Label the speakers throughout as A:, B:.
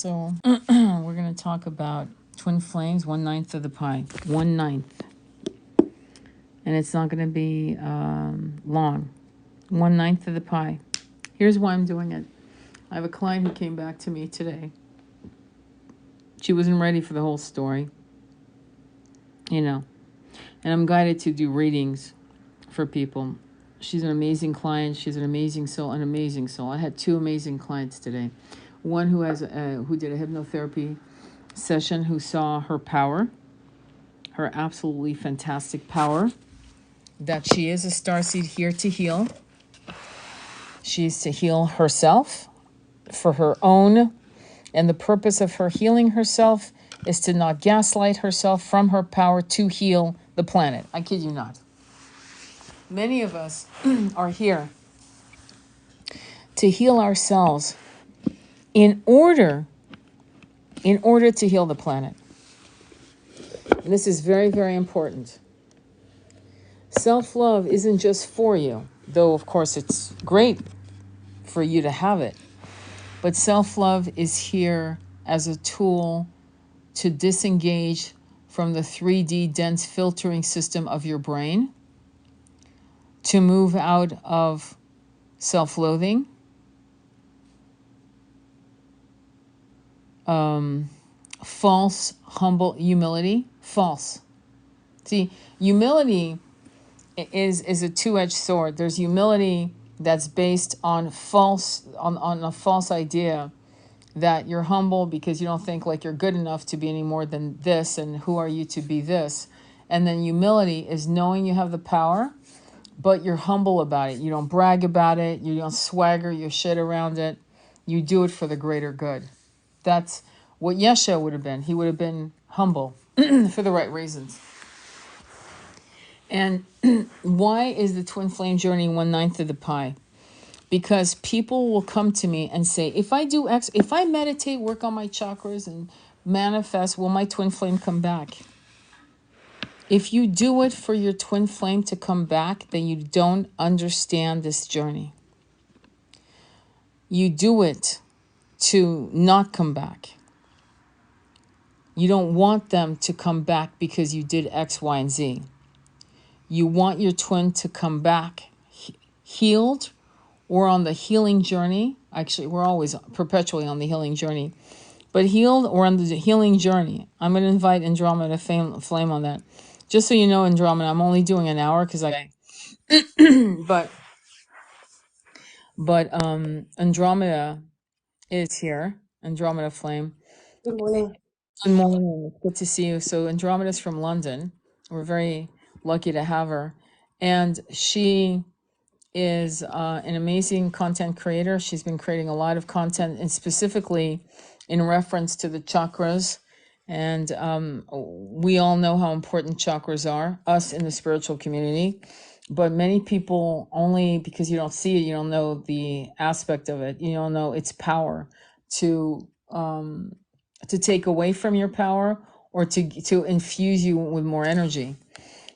A: So we're going to talk about twin flames, 1/9 of the pie, 1/9. And it's not going to be long. 1/9 of the pie. Here's why I'm doing it. I have a client who came back to me today. She wasn't ready for the whole story, and I'm guided to do readings for people. She's an amazing client. She's an amazing soul, I had two amazing clients today. One who did a hypnotherapy session, who saw her power, her absolutely fantastic power, that she is a starseed here to heal. She's to heal herself for her own, and the purpose of her healing herself is to not gaslight herself from her power to heal the planet. I kid you not. Many of us are here to heal ourselves in order to heal the planet. And this is very, very important. Self-love isn't just for you, though of course it's great for you to have it. But self-love is here as a tool to disengage from the 3D dense filtering system of your brain, to move out of self-loathing, false, humble humility, false. See, humility is a two-edged sword. There's humility that's based on a false idea that you're humble because you don't think like you're good enough to be any more than this, and who are you to be this? And then humility is knowing you have the power, but you're humble about it. You don't brag about it. You don't swagger your shit around it. You do it for the greater good. That's what Yeshua would have been. He would have been humble for the right reasons. And why is the twin flame journey 1/9 of the pie? Because people will come to me and say, if I do X, if I meditate, work on my chakras and manifest, will my twin flame come back? If you do it for your twin flame to come back, then you don't understand this journey. You do it to not come back. You don't want them to come back because you did X, Y, and Z. You want your twin to come back healed or on the healing journey. Actually, we're always perpetually on the healing journey. But healed or on the healing journey. I'm going to invite Andromeda Flame on that. Just so you know, Andromeda, I'm only doing an hour because but Andromeda is here. Andromeda Flame.
B: Good morning.
A: Good morning. Good to see you. So Andromeda's from London. We're very lucky to have her. And she is an amazing content creator. She's been creating a lot of content, and specifically in reference to the chakras. And we all know how important chakras are, us in the spiritual community. But many people, only because you don't see it, you don't know the aspect of it. You don't know its power to take away from your power, or to infuse you with more energy.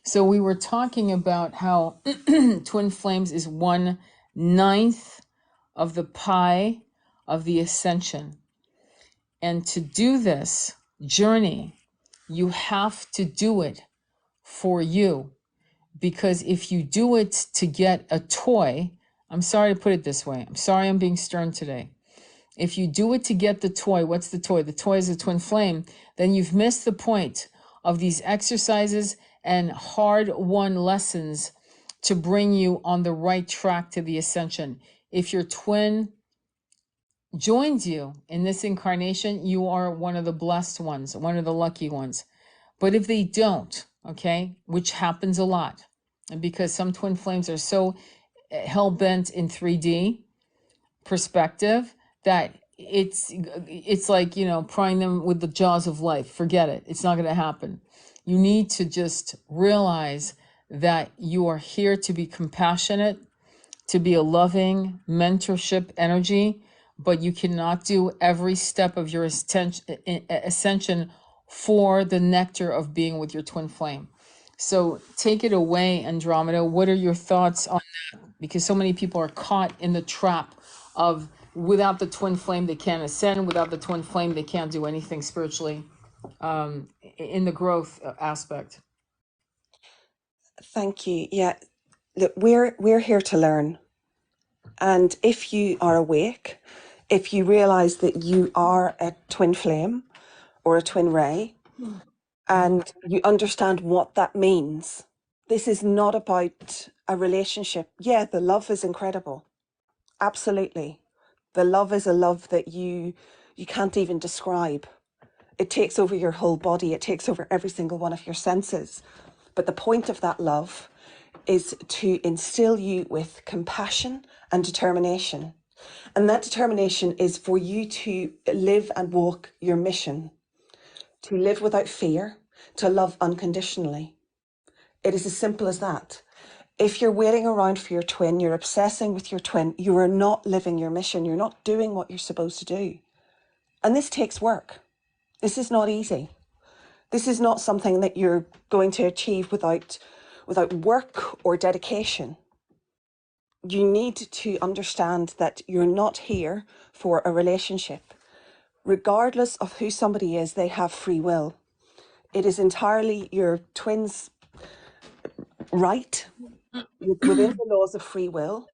A: So we were talking about how twin flames is 1/9 of the pie of the ascension. And to do this journey, you have to do it for you. Because if you do it to get a toy, I'm sorry to put it this way. I'm sorry I'm being stern today. If you do it to get the toy, what's the toy? The toy is a twin flame. Then you've missed the point of these exercises and hard-won lessons to bring you on the right track to the ascension. If your twin joins you in this incarnation, you are one of the blessed ones, one of the lucky ones. But if they don't, okay, which happens a lot, and because some twin flames are so hell-bent in 3D perspective that it's like, prying them with the jaws of life. Forget it. It's not going to happen. You need to just realize that you are here to be compassionate, to be a loving mentorship energy, but you cannot do every step of your ascension for the nectar of being with your twin flame. So take it away, Andromeda. What are your thoughts on that? Because so many people are caught in the trap of without the twin flame, they can't ascend. Without the twin flame, they can't do anything spiritually in the growth aspect.
B: Thank you. Yeah, look, we're here to learn. And if you are awake, if you realize that you are a twin flame or a twin ray, and you understand what that means, this is not about a relationship. Yeah, the love is incredible. Absolutely. The love is a love that you can't even describe. It takes over your whole body. It takes over every single one of your senses. But the point of that love is to instill you with compassion and determination. And that determination is for you to live and walk your mission, to live without fear, to love unconditionally. It is as simple as that. If you're waiting around for your twin, you're obsessing with your twin, you are not living your mission. You're not doing what you're supposed to do. And this takes work. This is not easy. This is not something that you're going to achieve without work or dedication. You need to understand that you're not here for a relationship. Regardless of who somebody is, they have free will. It is entirely your twin's right, within the laws of free will,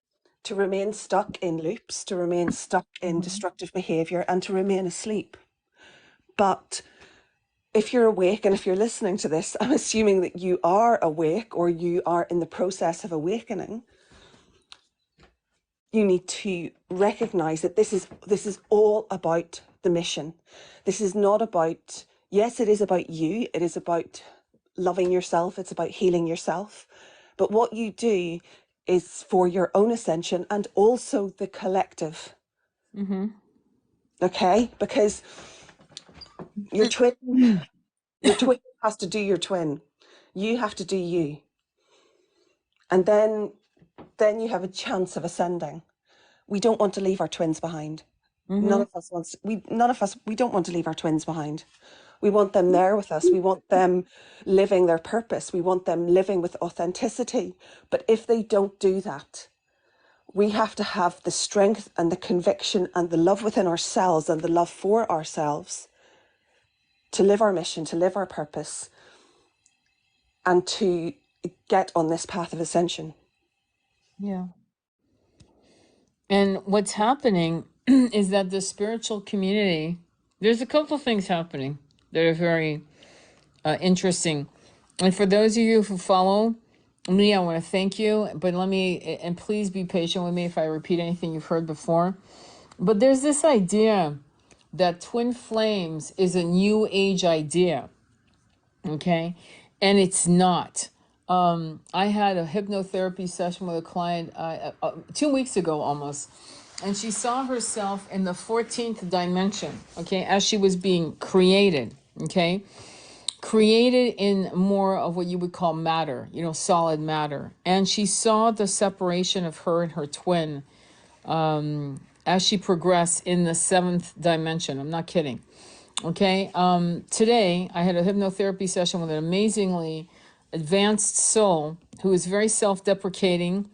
B: to remain stuck in loops, to remain stuck in destructive behavior, and to remain asleep. But if you're awake, and if you're listening to this, I'm assuming that you are awake or you are in the process of awakening. You need to recognize that this is all about the mission. This is not about, yes, it is about you. It is about loving yourself. It's about healing yourself. But what you do is for your own ascension and also the collective. Okay? Because your twin has to do your twin. You have to do you. And then you have a chance of ascending. We don't want to leave our twins behind. None of us we don't want to leave our twins behind. We want them there with us. We want them living their purpose. We want them living with authenticity. But if they don't do that, we have to have the strength and the conviction and the love within ourselves and the love for ourselves to live our mission, to live our purpose, and to get on this path of ascension.
A: Yeah. And what's happening is that the spiritual community, there's a couple things happening that are very interesting. And for those of you who follow me, I want to thank you. But and please be patient with me if I repeat anything you've heard before. But there's this idea that twin flames is a new age idea. Okay. And it's not. I had a hypnotherapy session with a client 2 weeks ago almost, and she saw herself in the 14th dimension, okay, as she was being created, okay, created in more of what you would call matter, solid matter. And she saw the separation of her and her twin as she progressed in the 7th dimension. I'm not kidding. Okay. Today I had a hypnotherapy session with an amazingly advanced soul who is very self-deprecating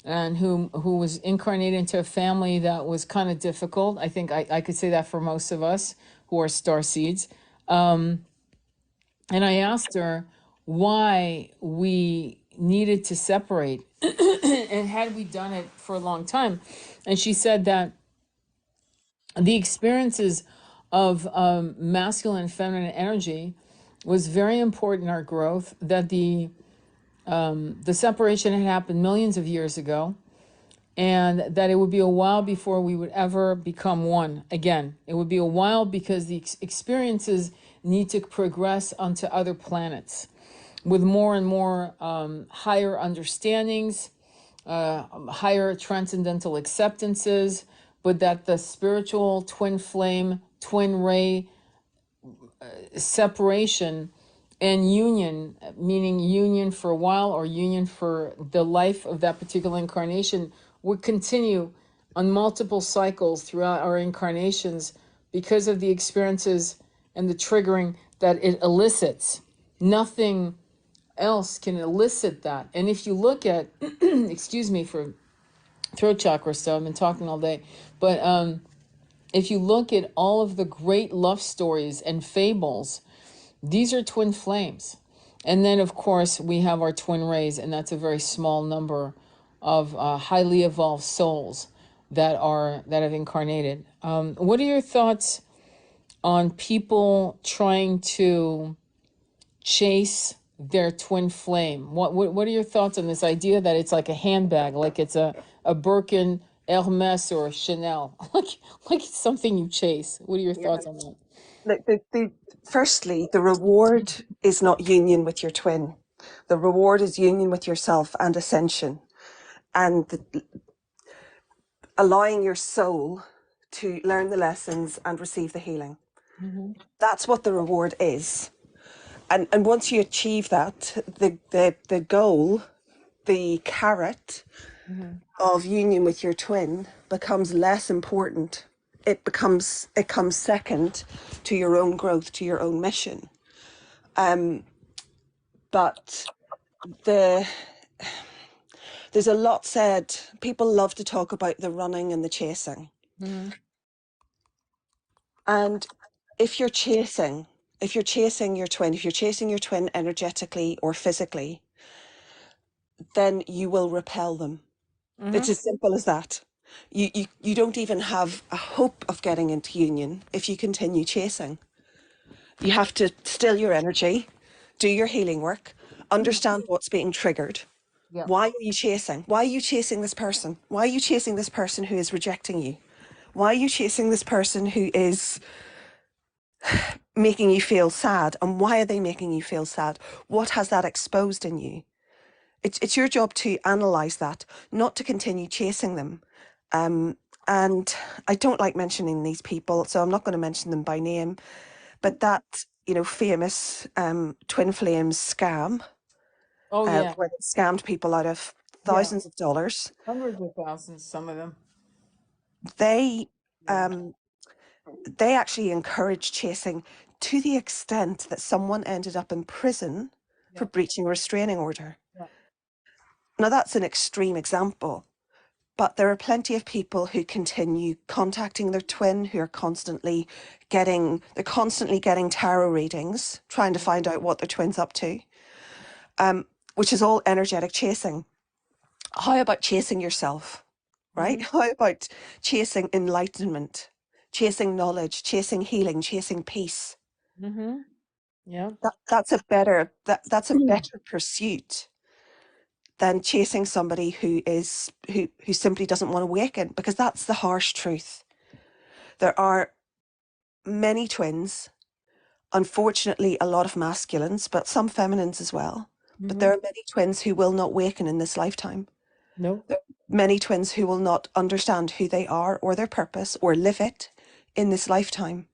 A: and who was incarnated into a family that was kind of difficult. I think I could say that for most of us who are star seeds. And I asked her why we needed to separate and had we done it for a long time. And she said that the experiences of masculine and feminine energy was very important in our growth, that the separation had happened millions of years ago, and that it would be a while before we would ever become one again. It would be a while because the experiences need to progress onto other planets with more and more higher understandings, higher transcendental acceptances, but that the spiritual twin flame, twin ray separation and union, meaning union for a while or union for the life of that particular incarnation, would continue on multiple cycles throughout our incarnations because of the experiences and the triggering that it elicits. Nothing else can elicit that. And if you look at, excuse me for throat chakra stuff. I've been talking all day. But if you look at all of the great love stories and fables, these are twin flames. And then, of course, we have our twin rays, and that's a very small number of highly evolved souls that have incarnated. What are your thoughts on people trying to chase their twin flame? What are your thoughts on this idea that it's like a handbag, like it's a Birkin, Hermes, or a Chanel, like it's something you chase? What are your
B: Yeah.
A: thoughts on that?
B: Look, firstly, the reward is not union with your twin. The reward is union with yourself and ascension, and allowing your soul to learn the lessons and receive the healing.
A: Mm-hmm.
B: That's what the reward is. And once you achieve that, the goal, the carrot
A: Mm-hmm.
B: of union with your twin becomes less important. It comes second to your own growth, to your own mission. But there's a lot said. People love to talk about the running and the chasing.
A: Mm-hmm.
B: And if you're chasing your twin, if you're chasing your twin energetically or physically, then you will repel them. It's
A: Mm-hmm.
B: as simple as that. You don't even have a hope of getting into union if you continue chasing. You have to still your energy, do your healing work, understand what's being triggered.
A: Yeah.
B: Why are you chasing? Why are you chasing this person? Why are you chasing this person who is rejecting you? Why are you chasing this person who is making you feel sad? And why are they making you feel sad? What has that exposed in you? It's your job to analyze that, not to continue chasing them. And I don't like mentioning these people, so I'm not going to mention them by name. But that, famous twin flames scam,
A: Oh yeah.
B: where they scammed people out of
A: Yeah.
B: thousands of dollars,
A: Hundreds of thousands, some of them.
B: they
A: Yeah.
B: they actually encouraged chasing to the extent that someone ended up in prison for
A: Yeah.
B: breaching a restraining order.
A: Yeah.
B: Now that's an extreme example, but there are plenty of people who continue contacting their twin, who are constantly getting tarot readings, trying to find out what their twin's up to, which is all energetic chasing. How about chasing yourself, right?
A: Mm-hmm.
B: How about chasing enlightenment, chasing knowledge, chasing healing, chasing peace?
A: Mm-hmm. Yeah.
B: That's a better pursuit than chasing somebody who simply doesn't want to awaken, because that's the harsh truth. There are many twins, unfortunately a lot of masculines, but some feminines as well. But
A: Mm-hmm.
B: there are many twins who will not waken in this lifetime.
A: Nope.
B: There are many twins who will not understand who they are or their purpose or live it in this lifetime.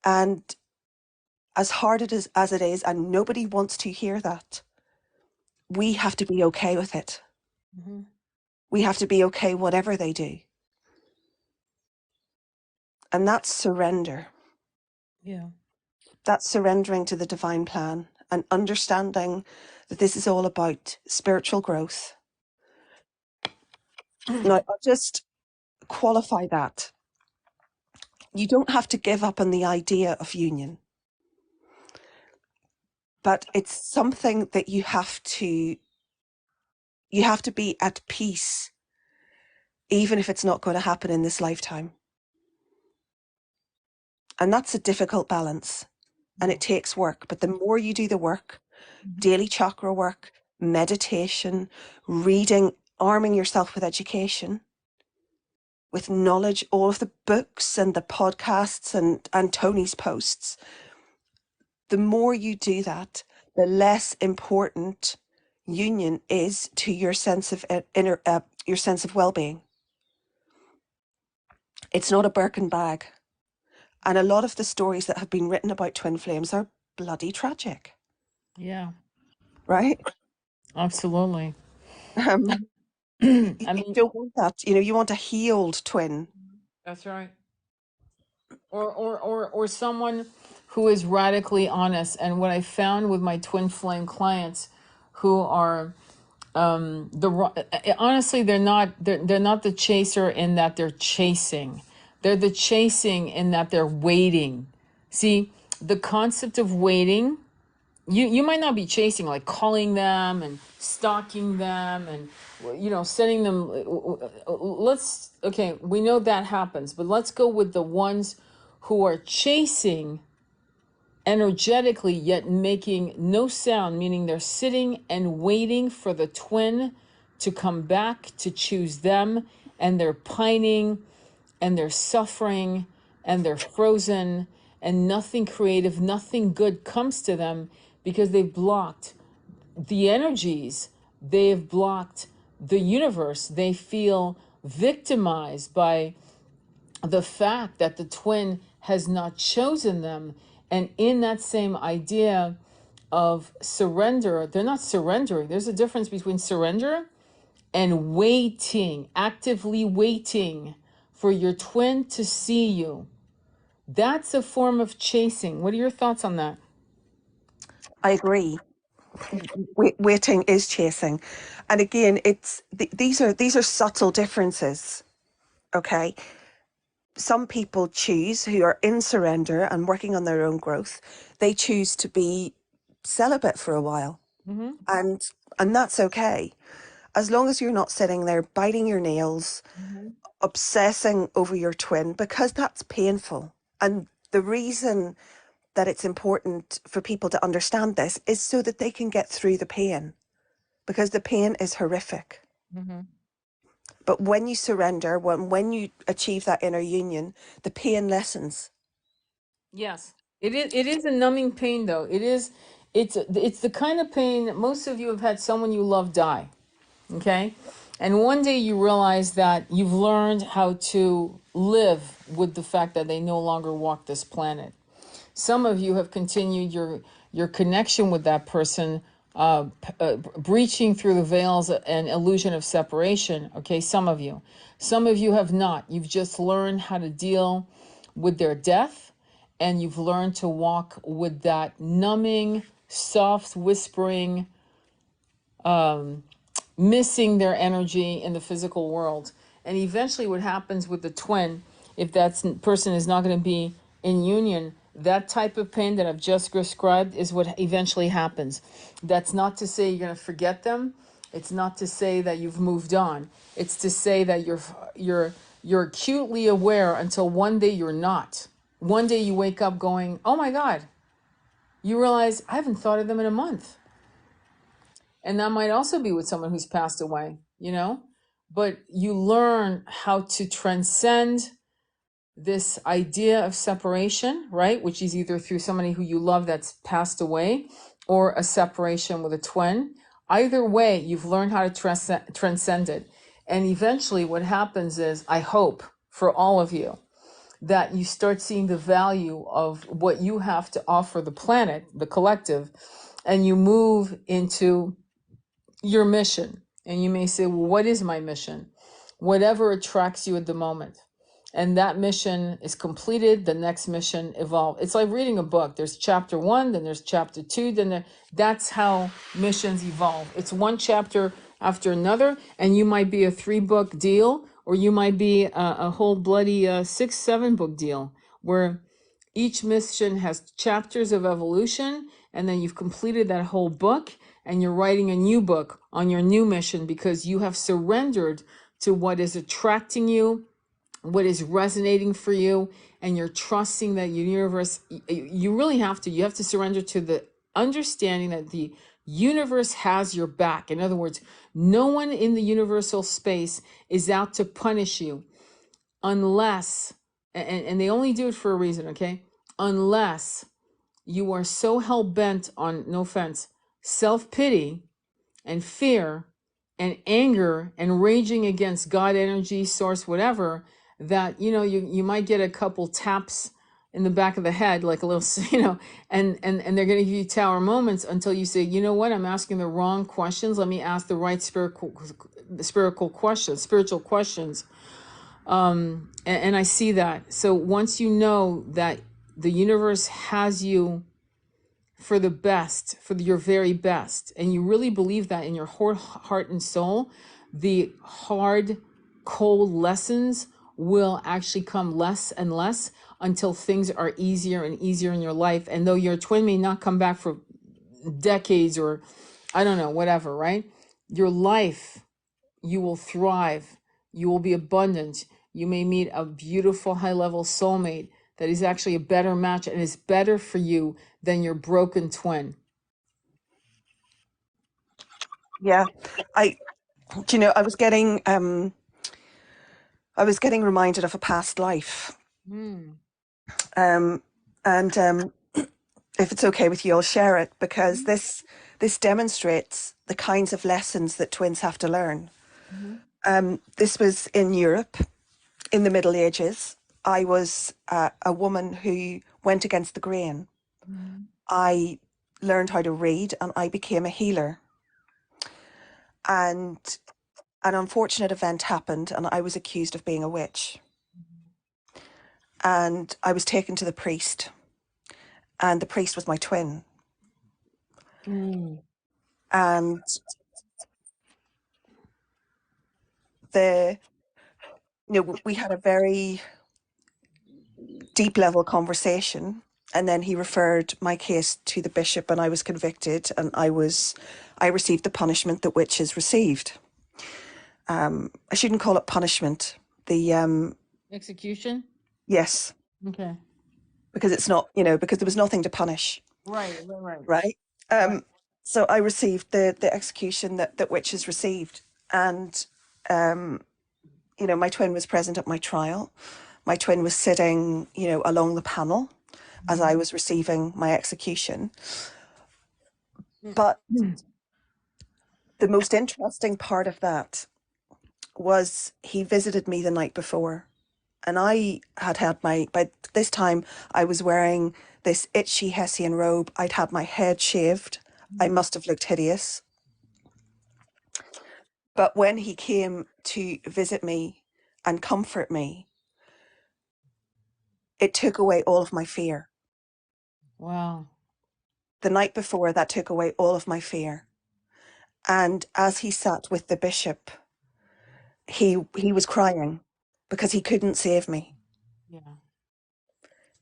B: And as hard as it is, and nobody wants to hear that, we have to be okay with it.
A: Mm-hmm.
B: We have to be okay whatever they do. And that's surrender.
A: Yeah.
B: That's surrendering to the divine plan and understanding that this is all about spiritual growth. Now, I'll just qualify that. You don't have to give up on the idea of union, but it's something that you have to be at peace, even if it's not going to happen in this lifetime. And that's a difficult balance, and it takes work. But the more you do the work, daily chakra work, meditation, reading, arming yourself with education, with knowledge, all of the books and the podcasts and Tony's posts, the more you do that, the less important union is to your sense of your sense of well-being. It's not a Birkin bag. And a lot of the stories that have been written about twin flames are bloody tragic,
A: Yeah.
B: right?
A: Absolutely.
B: Um, you,
A: I
B: you
A: mean,
B: don't want that. You want a healed twin.
A: that's right. Or someone who is radically honest. And what I found with my twin flame clients who are Honestly, they're not the chaser in that they're chasing. They're the chasing in that they're waiting. See, the concept of waiting, you might not be chasing, like calling them and stalking them and sending them. Let's Okay, we know that happens, but let's go with the ones who are chasing energetically yet making no sound, meaning they're sitting and waiting for the twin to come back to choose them, and they're pining and they're suffering and they're frozen, and nothing creative, nothing good comes to them because they've blocked the energies, they've blocked the universe. They feel victimized by the fact that the twin has not chosen them. And in that same idea of surrender, they're not surrendering. There's a difference between surrender and waiting, actively waiting for your twin to see you. That's a form of chasing. What are your thoughts on that?
B: I agree. Waiting is chasing, and again, these are subtle differences. Okay, some people choose, who are in surrender and working on their own growth, they choose to be celibate for a while, and that's okay, as long as you're not sitting there biting your nails, obsessing over your twin, because that's painful. And the reason that it's important for people to understand this is so that they can get through the pain, because the pain is horrific. But when you surrender, when you achieve that inner union, the pain lessens.
A: Yes. It is a numbing pain, though. It's the kind of pain that most of you have had someone you love die. Okay? And one day you realize that you've learned how to live with the fact that they no longer walk this planet. Some of you have continued your connection with that person, breaching through the veils and illusion of separation. Okay, some of you. Some of you have not. You've just learned how to deal with their death, and you've learned to walk with that numbing, soft, whispering, missing their energy in the physical world. And eventually what happens with the twin, if that person is not going to be in union, that type of pain that I've just described is what eventually happens. That's not to say you're going to forget them. It's not to say that you've moved on. It's to say that you're acutely aware until one day you're not. One day you wake up going, "Oh my God." You realize, "I haven't thought of them in a month." And that might also be with someone who's passed away. But you learn how to transcend this idea of separation, right? Which is either through somebody who you love that's passed away, or a separation with a twin. Either way, you've learned how to transcend it. And eventually what happens is, I hope for all of you, that you start seeing the value of what you have to offer the planet, the collective, and you move into your mission. And you may say, "Well, what is my mission?" Whatever attracts you at the moment. And that mission is completed, the next mission evolves. It's like reading a book. There's chapter 1, then there's chapter 2, that's how missions evolve. It's one chapter after another, and you might be a 3-book deal, or you might be a whole bloody 6, 7-book deal, where each mission has chapters of evolution, and then you've completed that whole book, and you're writing a new book on your new mission because you have surrendered to what is attracting you, what is resonating for you, and you're trusting that your universe, you really have to, surrender to the understanding that the universe has your back. In other words, no one in the universal space is out to punish you unless, and they only do it for a reason, okay? Unless you are so hell-bent on, no offense, self-pity and fear and anger and raging against God, energy, source, whatever, that you might get a couple taps in the back of the head, like a little, and they're going to give you tower moments until you say, "You know what, I'm asking the wrong questions. Let me ask the right spiritual questions." And I see that. So once you know that the universe has you for the best, for your very best, and you really believe that in your whole heart and soul, the hard, cold lessons will actually come less and less until things are easier and easier in your life. And though your twin may not come back for decades or I don't know, whatever, right? Your life, you will thrive, you will be abundant, you may meet a beautiful high level soulmate that is actually a better match and is better for you than your broken twin.
B: Yeah. I was getting reminded of a past life.
A: Mm.
B: Um, and if it's okay with you, I'll share it because this demonstrates the kinds of lessons that twins have to learn. This was in Europe in the Middle Ages. I was a woman who went against the grain. I learned how to read and I became a healer. And an unfortunate event happened and I was accused of being a witch. And I was taken to the priest, and the priest was my twin.
A: Mm.
B: And the we had a very deep level conversation, and then he referred my case to the bishop and I was convicted and I received the punishment that witches received. I shouldn't call it punishment. The
A: Execution?
B: yes,
A: Okay.
B: because it's not, because there was nothing to punish,
A: Right, right, right.
B: right?
A: Right.
B: So I received the execution that witches received. And my twin was present at my trial. My twin was sitting, along the panel as I was receiving my execution. But the most interesting part of that was he visited me the night before. And I had by this time, I was wearing this itchy Hessian robe. I'd had my head shaved. I must have looked hideous. But when he came to visit me and comfort me, it took away all of my fear.
A: Wow.
B: The night before, that took away all of my fear. And as he sat with the bishop, he was crying because he couldn't save me.
A: Yeah.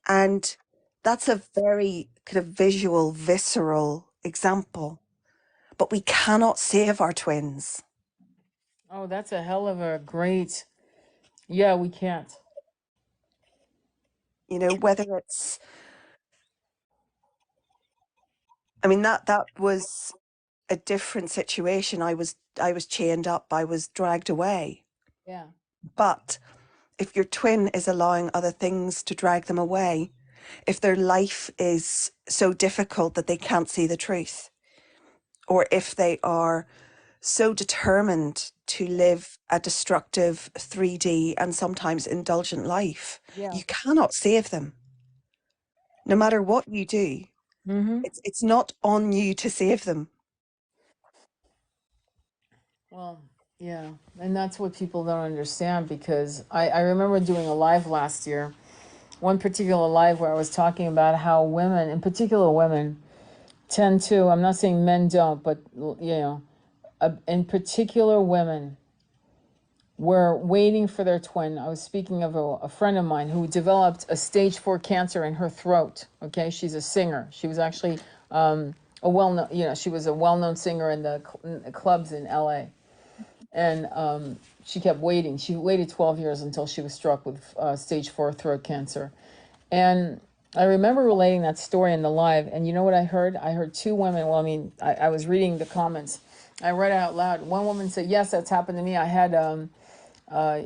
B: And that's a very kind of visual, visceral example. But we cannot save our twins.
A: Oh, that's a hell of a great. Yeah, we can't.
B: Whether it's, I mean, that was a different situation. I was chained up, I was dragged away.
A: Yeah.
B: But if your twin is allowing other things to drag them away, if their life is so difficult that they can't see the truth, or if they are so determined to live a destructive 3D and sometimes indulgent life,
A: Yeah.
B: you cannot save them. No matter what you do,
A: Mm-hmm.
B: it's not on you to save them.
A: Well, yeah. And that's what people don't understand because I remember doing a live last year, one particular live where I was talking about how women, in particular women, tend to, I'm not saying men don't, but, in particular women, were waiting for their twin. I was speaking of a friend of mine who developed a stage 4 cancer in her throat. Okay, she's a singer. She was actually a well-known, she was a well-known singer in the clubs in LA. And she kept waiting. She waited 12 years until she was struck with stage 4 throat cancer. And I remember relating that story in the live. And you know what I heard? I heard two women. Well, I mean, I was reading the comments. I read it out loud. One woman said, yes, that's happened to me. I had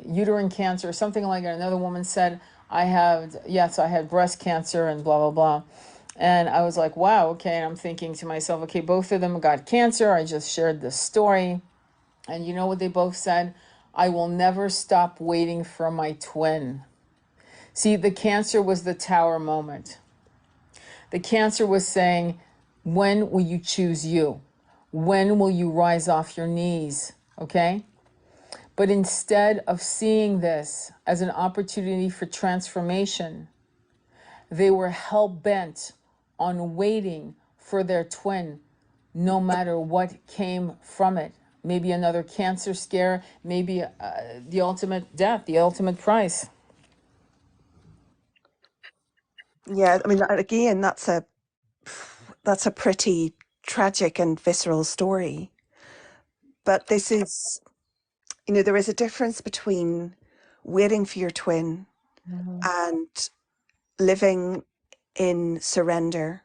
A: uterine cancer or something like that. Another woman said, I had breast cancer and blah, blah, blah. And I was like, wow, okay. And I'm thinking to myself, okay, both of them got cancer. I just shared this story. And you know what they both said? I will never stop waiting for my twin. See, the cancer was the tower moment. The cancer was saying, when will you choose you? When will you rise off your knees? Okay? But instead of seeing this as an opportunity for transformation, they were hell bent on waiting for their twin, no matter what came from it. Maybe another cancer scare, maybe the ultimate death, the ultimate price.
B: Yeah, I mean, again, that's a pretty tragic and visceral story. But this is, there is a difference between waiting for your twin
A: Mm-hmm.
B: and living in surrender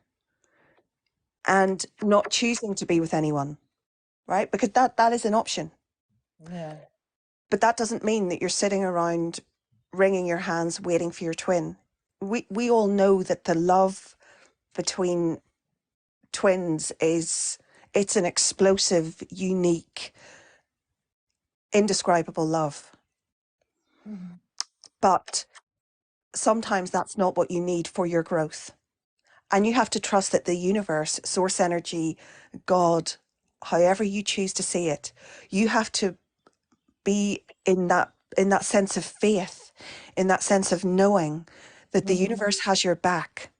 B: and not choosing to be with anyone, right? Because that is an option.
A: Yeah.
B: But that doesn't mean that you're sitting around wringing your hands waiting for your twin. We all know that the love between twins it's an explosive, unique, indescribable love.
A: Mm-hmm.
B: But sometimes that's not what you need for your growth. And you have to trust that the universe, source energy, God, however you choose to see it, you have to be in that sense of faith, in that sense of knowing that the
A: Mm-hmm.
B: universe has your back.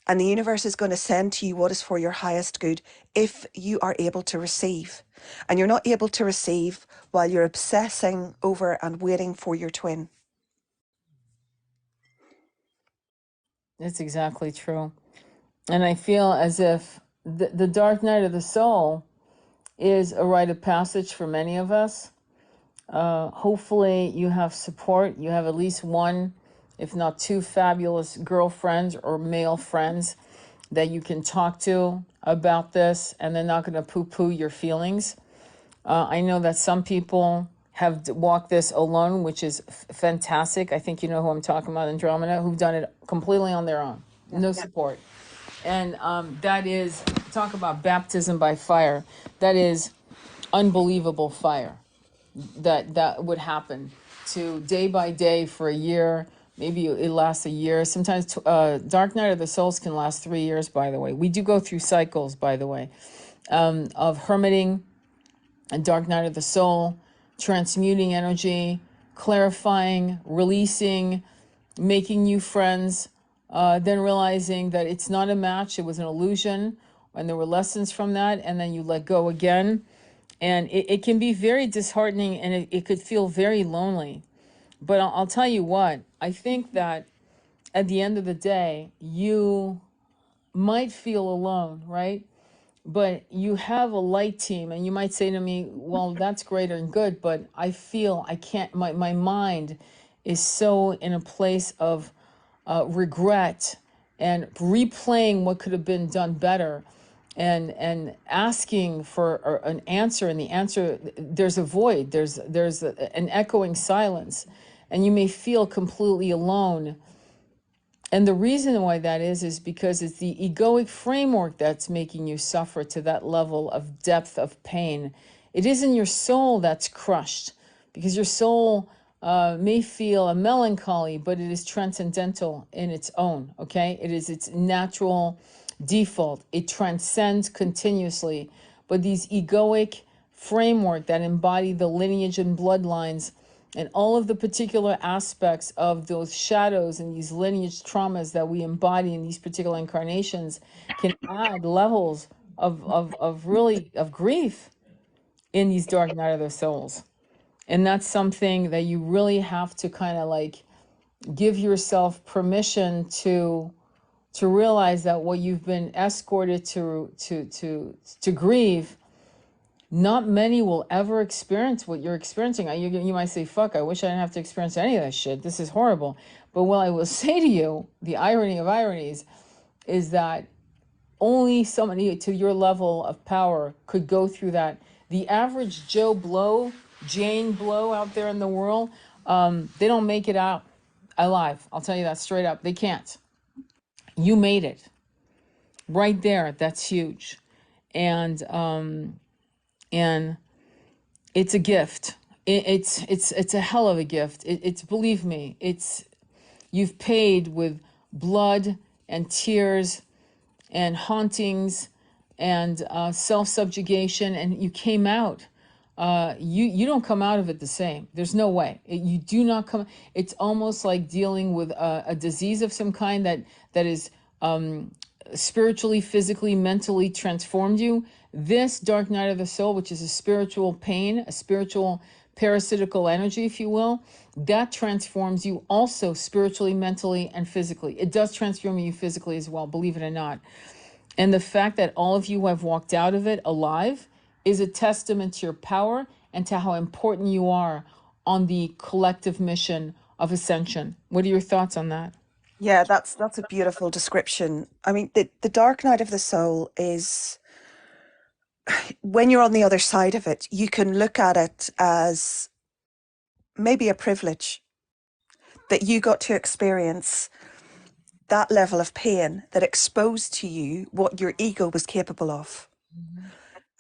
B: And the universe is going to send to you what is for your highest good if you are able to receive. And you're not able to receive while you're obsessing over and waiting for your twin.
A: It's exactly true. And I feel as if the dark night of the soul is a rite of passage for many of us. Hopefully, you have support. You have at least one, if not two, fabulous girlfriends or male friends that you can talk to about this, and they're not going to poo poo your feelings. I know that some people have walked this alone, which is fantastic. I think you know who I'm talking about, Andromeda, who've done it completely on their own, no support. And that is, talk about baptism by fire. That is unbelievable fire that would happen to day by day for a year. Maybe it lasts a year. Sometimes Dark Night of the Souls can last 3 years, by the way. We do go through cycles, by the way, of hermiting and Dark Night of the Soul, transmuting energy, clarifying, releasing, making new friends, then realizing that it's not a match, it was an illusion, and there were lessons from that, and then you let go again. And it can be very disheartening, and it could feel very lonely. But I'll tell you what, I think that at the end of the day, you might feel alone, right? But you have a light team, and you might say to me, well, that's great and good, but I feel I can't, my mind is so in a place of regret and replaying what could have been done better, and asking for an answer, and the answer, there's a void, there's an echoing silence, and you may feel completely alone. And the reason why that is because it's the egoic framework that's making you suffer to that level of depth of pain. It isn't your soul that's crushed, because your soul may feel a melancholy, but it is transcendental in its own, okay? It is its natural default. It transcends continuously. But these egoic framework that embody the lineage and bloodlines and all of the particular aspects of those shadows and these lineage traumas that we embody in these particular incarnations can add levels of really of grief in these dark night of their souls. And that's something that you really have to kind of like give yourself permission to realize that what you've been escorted to grieve, not many will ever experience what you're experiencing. You might say, fuck, I wish I didn't have to experience any of that shit. This is horrible. But what I will say to you, the irony of ironies, is that only somebody to your level of power could go through that. The average Joe Blow, Jane Blow out there in the world, they don't make it out alive. I'll tell you that straight up. They can't. You made it. Right there, that's huge. And it's a gift. It's a hell of a gift. It's, believe me, it's, you've paid with blood and tears and hauntings and self-subjugation, and you came out. You don't come out of it the same. There's no way. You do not come. It's almost like dealing with a disease of some kind that is spiritually, physically, mentally transformed you. This dark night of the soul, which is a spiritual pain, a spiritual parasitical energy, if you will, that transforms you also spiritually, mentally, and physically. It does transform you physically as well, believe it or not. And the fact that all of you have walked out of it alive is a testament to your power and to how important you are on the collective mission of ascension. What are your thoughts on that?
B: Yeah, that's a beautiful description. I mean, the dark night of the soul is, when you're on the other side of it, you can look at it as maybe a privilege that you got to experience that level of pain that exposed to you what your ego was capable of.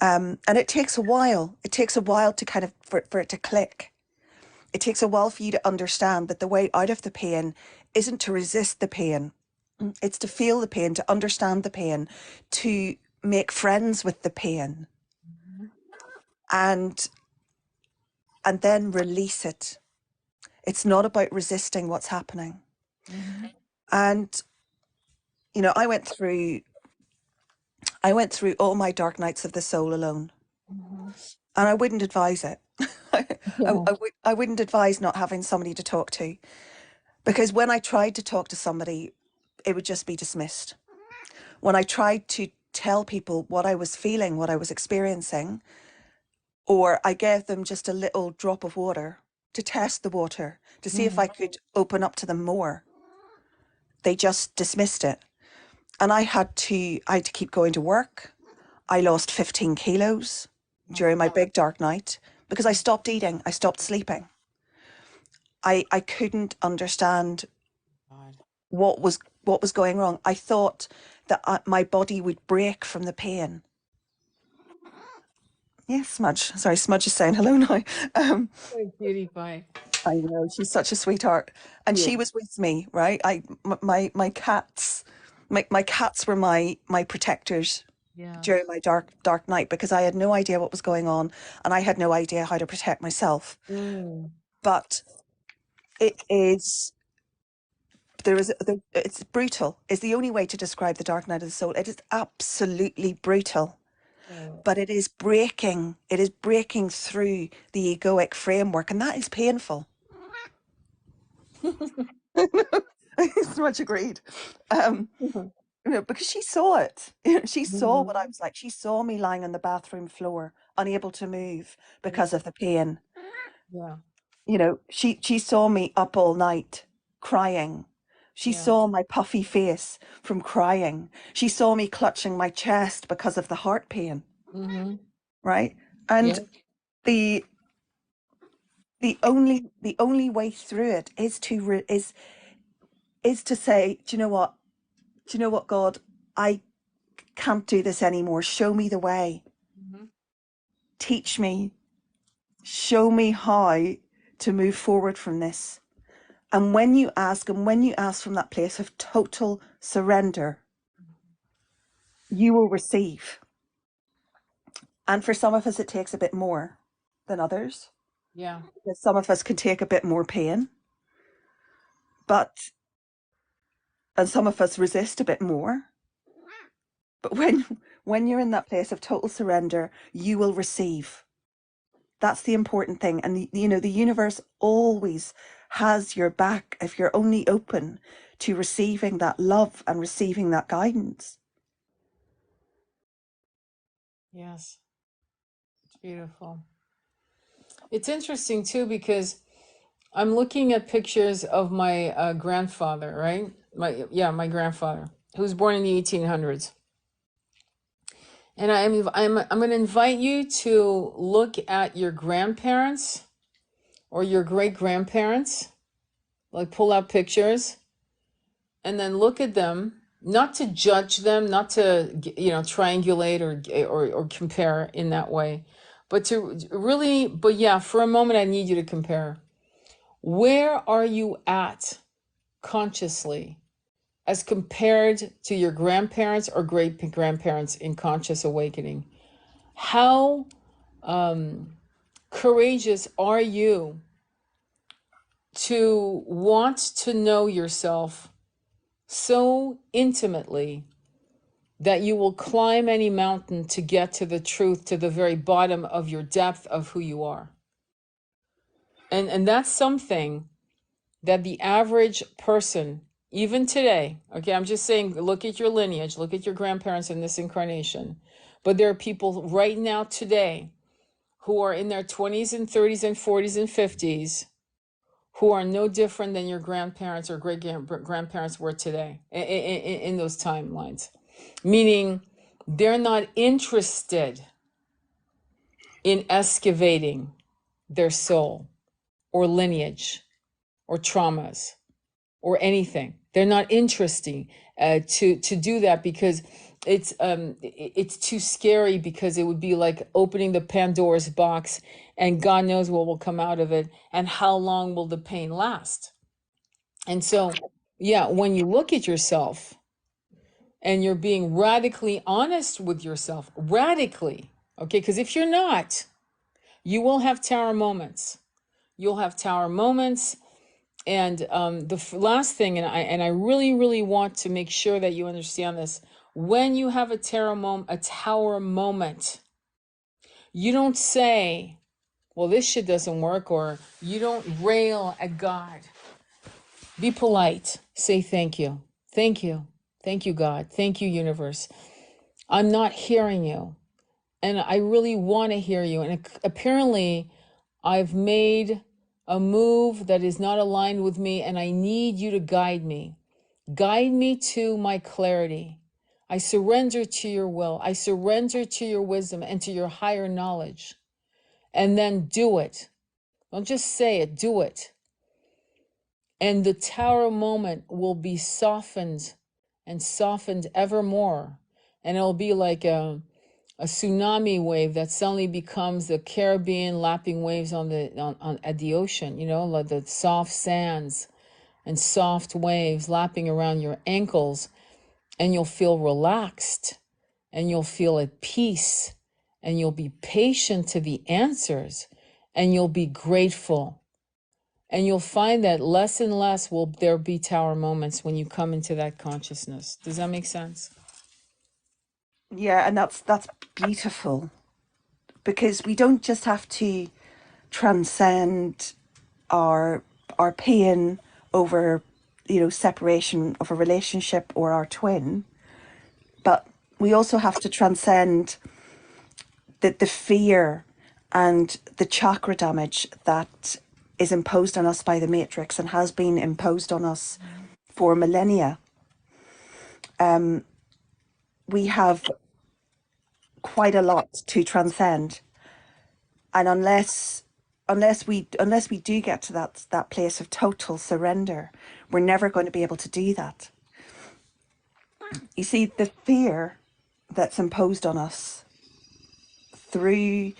B: And it takes a while. It takes a while to kind of for it to click. It takes a while for you to understand that the way out of the pain isn't to resist the pain. It's to feel the pain, to understand the pain, to make friends with the pain, and then release it. It's not about resisting what's happening. And you know, I went through all my dark nights of the soul alone, and I wouldn't advise it.
A: Yeah.
B: I wouldn't advise not having somebody to talk to, because when I tried to talk to somebody, it would just be dismissed. When I tried to tell people what I was feeling, what I was experiencing, or I gave them just a little drop of water to test the water, to see if I could open up to them more, they just dismissed it. And I had to keep going to work. I lost 15 kilos during my big dark night because I stopped eating, I stopped sleeping. I couldn't understand
A: God.
B: what was going wrong. I thought that my body would break from the pain. Yes, Smudge. Sorry, Smudge is saying hello now. Um,
A: Hey, cutie pie.
B: I know, she's such a sweetheart, and
A: Yeah.
B: she was with me, right? My cats, my cats were my protectors
A: Yes.
B: during my dark night, because I had no idea what was going on, and I had no idea how to protect myself.
A: Mm.
B: But it is it's brutal. Is the only way to describe the dark night of the soul. It is absolutely brutal,
A: Oh.
B: but it is breaking. It is breaking through the egoic framework, and that is painful. It's much agreed. Um, you know, because she saw it. She saw what I
A: Mhm.
B: was like. She saw me lying on the bathroom floor, unable to move
A: Yeah.
B: because of the pain.
A: Yeah.
B: You know, she saw me up all night crying. She
A: Yeah.
B: saw my puffy face from crying. She saw me clutching my chest because of the heart pain,
A: Mm-hmm.
B: right?
A: Yeah.
B: And the the only way through it is is to say, do you know what? Do you know what, God? I can't do this anymore. Show me the way.
A: Mm-hmm.
B: Teach me. Show me how to move forward from this. And when you ask from that place of total surrender, you will receive. And for some of us, it takes a bit more than others,
A: Yeah.
B: because some of us can take a bit more pain, but, and some of us resist a bit more. But when you're in that place of total surrender, you will receive. That's the important thing. And you know, the universe always has your back if you're only open to receiving that love and receiving that guidance.
A: Yes. It's beautiful. It's interesting too because I'm looking at pictures of my grandfather, right? My grandfather, who was born in the 1800s. And I'm going to invite you to look at your grandparents or your great grandparents, like pull out pictures and then look at them, not to judge them, not to triangulate or compare in that way, but to really, but yeah, for a moment I need you to compare. Where are you at consciously as compared to your grandparents or great grandparents in conscious awakening? How courageous are you to want to know yourself so intimately that you will climb any mountain to get to the truth, to the very bottom of your depth of who you are. And that's something that the average person, even today, okay, I'm just saying, look at your lineage, look at your grandparents in this incarnation. But there are people right now today who are in their 20s and 30s and 40s and 50s who are no different than your grandparents or great grandparents were today in those timelines. Meaning they're not interested in excavating their soul or lineage or traumas or anything. They're not interesting to do that because it's too scary, because it would be like opening the Pandora's box, and God knows what will come out of it and how long will the pain last. And so, yeah, when you look at yourself and you're being radically honest with yourself, radically, okay, because if you're not, you will have tower moments. You'll have tower moments. And the last thing, and I really, really want to make sure that you understand this. When you have a tower moment, you don't say, well, this shit doesn't work, or you don't rail at God. Be polite. Say thank you. Thank you. Thank you, God. Thank you, universe. I'm not hearing you, and I really want to hear you. And apparently, I've made a move that is not aligned with me, and I need you to guide me. Guide me to my clarity. I surrender to your will. I surrender to your wisdom and to your higher knowledge. And then do it. Don't just say it, do it. And the tower moment will be softened and softened evermore. And it'll be like a tsunami wave that suddenly becomes the Caribbean lapping waves at the ocean, like the soft sands and soft waves lapping around your ankles, and you'll feel relaxed and you'll feel at peace and you'll be patient to the answers and you'll be grateful. And you'll find that less and less will there be tower moments when you come into that consciousness. Does that make sense?
B: Yeah, and that's beautiful, because we don't just have to transcend our pain over, separation of a relationship or our twin, but we also have to transcend the fear and the chakra damage that is imposed on us by the matrix and has been imposed on us for millennia. We have quite a lot to transcend, and unless we do get to that place of total surrender, we're never going to be able to do that. You see, the fear that's imposed on us through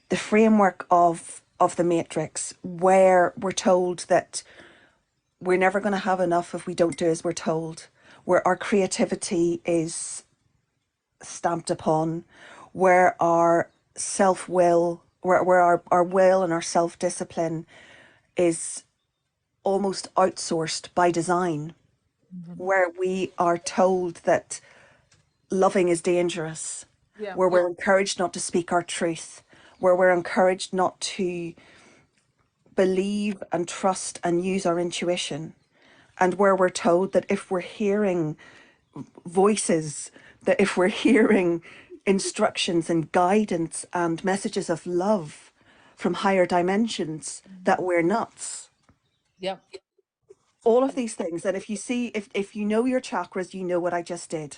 B: the framework of the matrix, where we're told that we're never going to have enough if we don't do as we're told, where our creativity is stamped upon, where our self-will, where our will and our self-discipline is almost outsourced by design, where we are told that loving is dangerous,
A: Yeah.
B: where we're encouraged not to speak our truth, where we're encouraged not to believe and trust and use our intuition, and where we're told that if we're hearing voices, that if we're hearing instructions and guidance and messages of love from higher dimensions, that we're nuts.
A: Yep.
B: All of these things. And if you see, if you know your chakras, you know what I just did.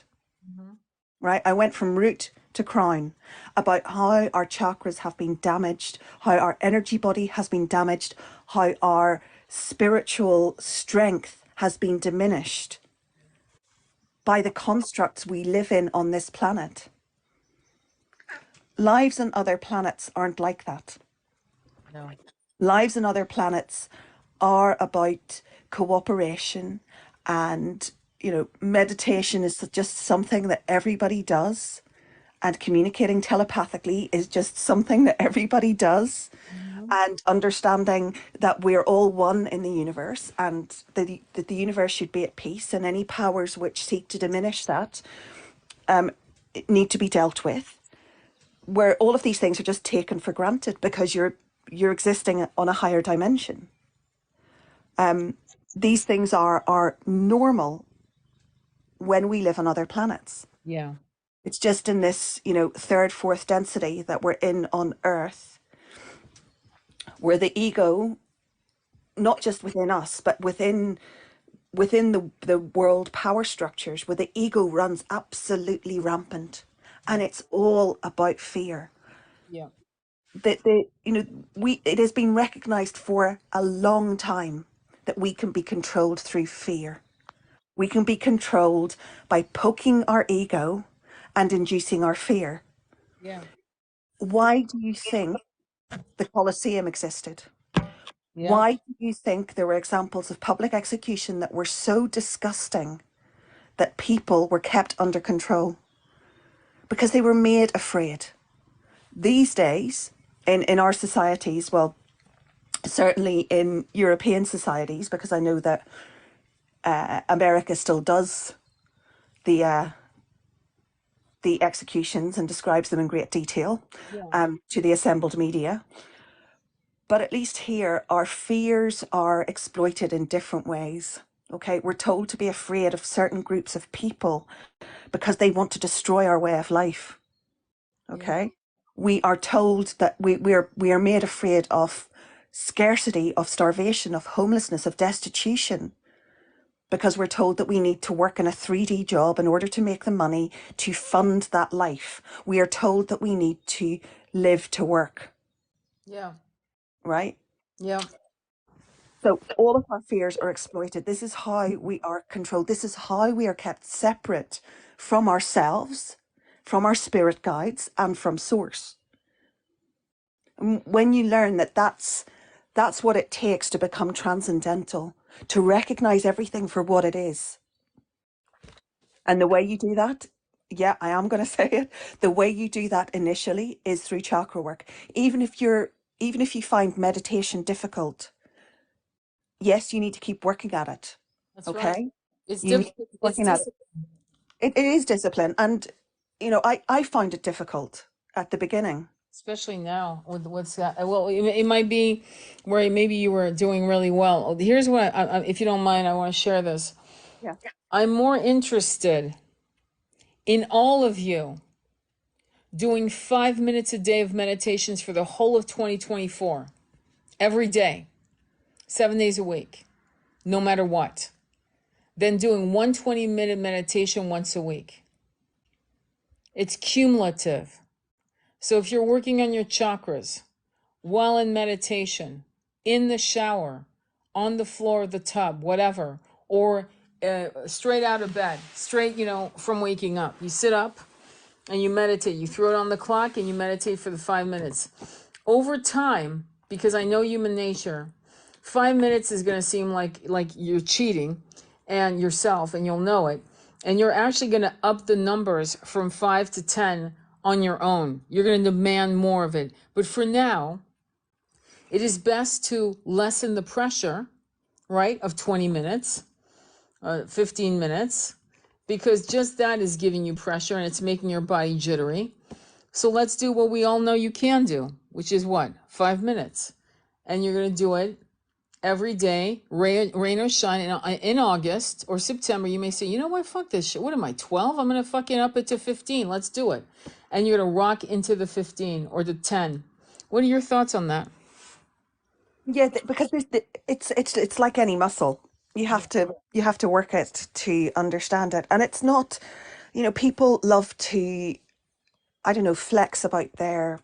B: Right? I went from root to crown, about how our chakras have been damaged, how our energy body has been damaged, how our spiritual strength has been diminished by the constructs we live in on this planet. Lives on other planets aren't like that.
A: No.
B: Lives on other planets are about cooperation, and meditation is just something that everybody does, and communicating telepathically is just something that everybody does, and understanding that we're all one in the universe, and that the universe should be at peace, and any powers which seek to diminish that need to be dealt with, where all of these things are just taken for granted because you're existing on a higher dimension. These things are normal when we live on other planets.
A: Yeah.
B: It's just in this, third, fourth density that we're in on Earth, where the ego, not just within us, but within the world power structures, where the ego runs absolutely rampant, and
A: Yeah.
B: it's all about fear.
A: Yeah.
B: That the we it has been recognized for a long time that we can be controlled through fear. We can be controlled by poking our ego and inducing our fear.
A: Yeah.
B: Why do you think the Colosseum existed?
A: Yeah.
B: Why do you think there were examples of public execution that were so disgusting that people were kept under control? Because they were made afraid. These days, in our societies, well, certainly in European societies, because I know that America still does the uh, the executions and describes them in great detail
A: Yeah.
B: to the assembled media. But at least here, our fears are exploited in different ways. Okay, we're told to be afraid of certain groups of people because they want to destroy our way of life.
A: Yeah.
B: Okay, we are told that we are made afraid of scarcity, of starvation, of homelessness, of destitution, because we're told that we need to work in a 3D job in order to make the money to fund that life. We are told that we need to live to work,
A: Yeah.
B: right?
A: Yeah.
B: So all of our fears are exploited. This is how we are controlled. This is how we are kept separate from ourselves, from our spirit guides, and from source. And when you learn that that's what it takes to become transcendental, to recognize everything for what it is. And the way you do that, yeah, I am going to say it. The way you do that initially is through chakra work. Even if you find meditation difficult, yes, you need to keep working at it.
A: That's right.
B: Okay?
A: It's
B: You need to
A: difficult.
B: keep
A: It's
B: working at it.
A: discipline.
B: It is discipline. And, I found it difficult at the beginning.
A: Especially now with what's that? Well, it might be where maybe you were doing really well. Here's what, if you don't mind, I want to share this.
B: Yeah.
A: I'm more interested in all of you doing 5 minutes a day of meditations for the whole of 2024, every day, 7 days a week, no matter what, than doing one 20-minute meditation once a week. It's cumulative. So if you're working on your chakras while in meditation, in the shower, on the floor of the tub, whatever, or straight out of bed, straight, from waking up, you sit up and you meditate. You throw it on the clock and you meditate for the 5 minutes. Over time, because I know human nature, 5 minutes is going to seem like you're cheating and yourself, and you'll know it. And you're actually going to up the numbers from 5 to 10 on your own. You're going to demand more of it. But for now, it is best to lessen the pressure, right, of 20 minutes, 15 minutes, because just that is giving you pressure and it's making your body jittery. So let's do what we all know you can do, which is what? 5 minutes. And you're going to do it every day, rain or shine. In August or September, you may say, you know what? Fuck this shit. What am I, 12? I'm going to fucking up it to 15. Let's do it. And you're going to rock into the 15 or the 10. What are your thoughts on that?
B: Yeah, because it's like any muscle. You have to work it to understand it. And it's not, people love to, I don't know, flex about their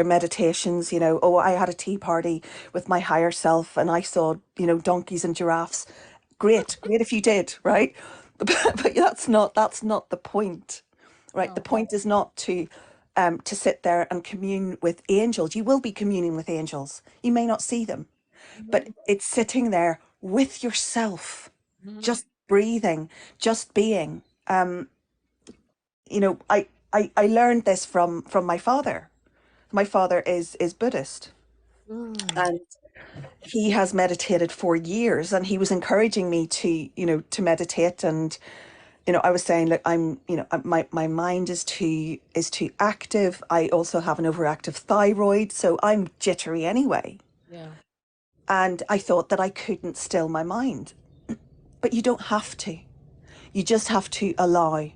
B: meditations. Oh, I had a tea party with my higher self and I saw, donkeys and giraffes. Great, great if you did, right? But that's not the point, right? The
A: No.
B: point is not to sit there and commune with angels. You will be communing with angels. You may not see them, but it's sitting there with yourself, just breathing, just being. I learned this from my father. My father is Buddhist, and he has meditated for years, and he was encouraging me to meditate, I was saying, look, my mind is too active. I also have an overactive thyroid, so I'm jittery anyway.
A: Yeah.
B: And I thought that I couldn't still my mind. But you don't have to. You just have to allow.
A: Yeah.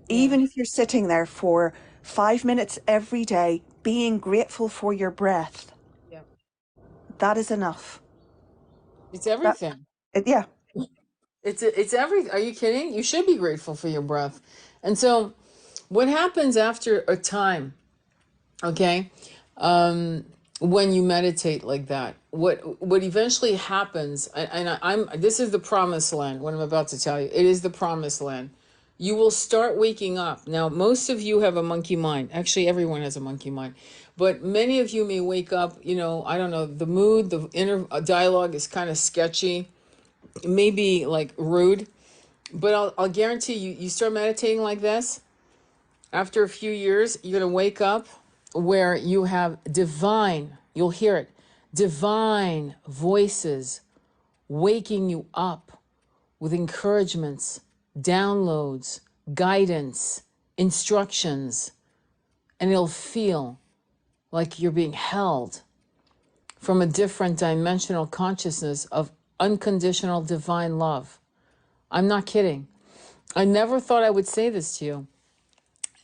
B: Even if you're sitting there for 5 minutes every day, being grateful for your breath,
A: Yeah.
B: that is enough.
A: It's
B: That,
A: everything.
B: yeah,
A: It's everything. Are you kidding? You should be grateful for your breath. And so what happens after a time, okay? When you meditate like that, what eventually happens, I'm this is the promised land, what I'm about to tell you. It is the promised land. You will start waking up. Now, most of you have a monkey mind. Actually, everyone has a monkey mind. But many of you may wake up, I don't know, the mood, the inner dialogue is kind of sketchy, maybe like rude. But I'll guarantee you, you start meditating like this, after a few years, you're going to wake up where you have divine, you'll hear it, divine voices waking you up with encouragements, downloads, guidance, instructions, and it'll feel like you're being held from a different dimensional consciousness of unconditional divine love. I'm not kidding. I never thought I would say this to you.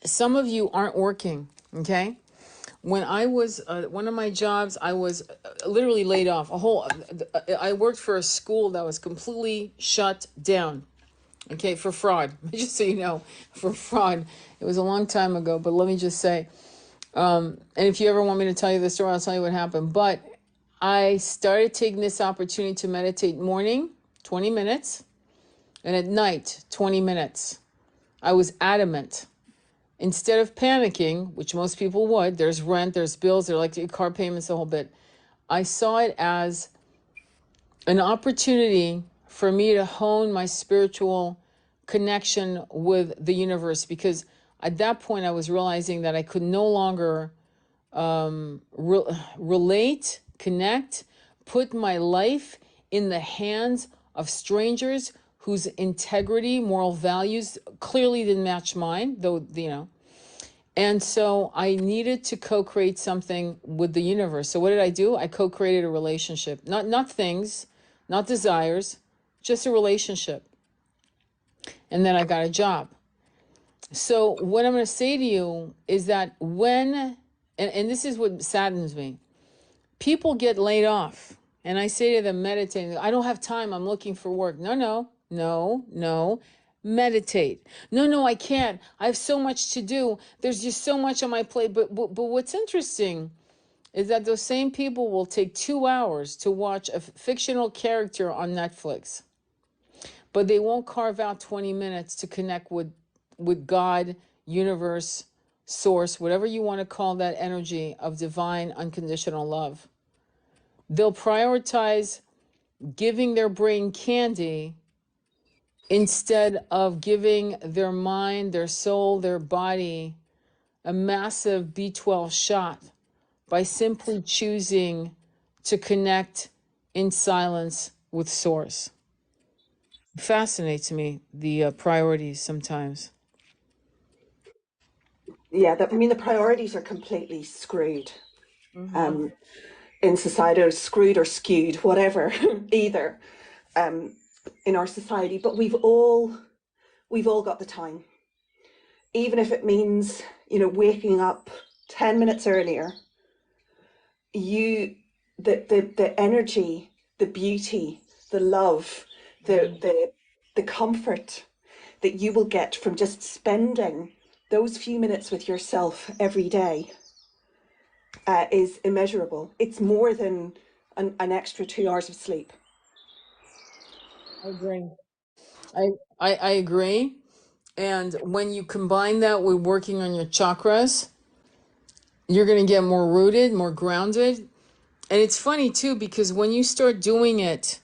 A: Some of you aren't working, okay? When I was one of my jobs, I was literally laid off. I worked for a school that was completely shut down. Okay, for fraud. Just so you know, for fraud. It was a long time ago, but let me just say, and if you ever want me to tell you the story, I'll tell you what happened. But I started taking this opportunity to meditate morning, 20 minutes, and at night, 20 minutes. I was adamant. Instead of panicking, which most people would, there's rent, there's bills, there's like car payments, the whole bit. I saw it as an opportunity for me to hone my spiritual connection with the universe, because at that point I was realizing that I could no longer relate, connect, put my life in the hands of strangers whose integrity, moral values clearly didn't match mine, though. And so I needed to co-create something with the universe. So what did I do? I co-created a relationship. Not things, not desires, just a relationship. And then I got a job. So what I'm going to say to you is that and this is what saddens me, people get laid off. And I say to them, meditating, I don't have time, I'm looking for work. No. Meditate. No, I can't. I have so much to do. There's just so much on my plate. But what's interesting is that those same people will take 2 hours to watch a fictional character on Netflix, but they won't carve out 20 minutes to connect with God, universe, source, whatever you want to call that energy of divine unconditional love. They'll prioritize giving their brain candy instead of giving their mind, their soul, their body a massive B12 shot by simply choosing to connect in silence with source. It fascinates me, the priorities sometimes.
B: yeah. The priorities are completely screwed
A: Mm-hmm.
B: in society, or screwed or skewed, whatever, either, in our society. But we've all got the time, even if it means waking up 10 minutes earlier. You the energy, the beauty, the love, the
A: Mm-hmm.
B: the the comfort that you will get from just spending those few minutes with yourself every day is immeasurable. It's more than an extra 2 hours of sleep.
A: I agree. I agree. And when you combine that with working on your chakras, you're going to get more rooted, more grounded. And it's funny too, because when you start doing it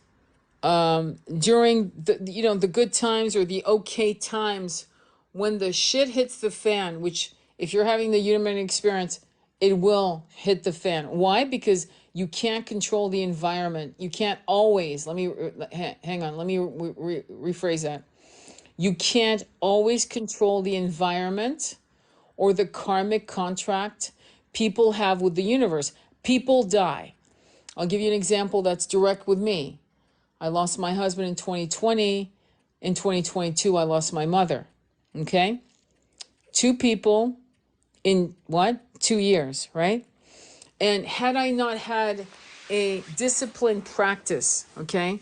A: during the good times or the okay times, when the shit hits the fan, which if you're having the human experience, it will hit the fan. Why? Because you can't control the environment. You can't always, hang on, let me rephrase that. You can't always control the environment or the karmic contract people have with the universe. People die. I'll give you an example that's direct with me. I lost my husband in 2020. In 2022, I lost my mother. Okay? Two people in what? 2 years, right? And had I not had a disciplined practice, okay?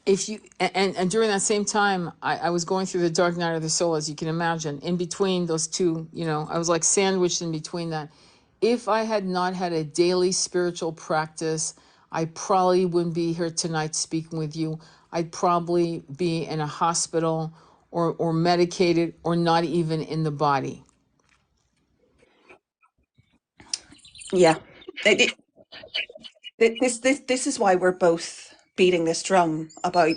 A: If you and during that same time, I was going through the dark night of the soul, as you can imagine. In between those two, I was like sandwiched in between that. If I had not had a daily spiritual practice, I probably wouldn't be here tonight speaking with you. I'd probably be in a hospital or medicated or not even in the body.
B: Yeah. It, this is why we're both beating this drum about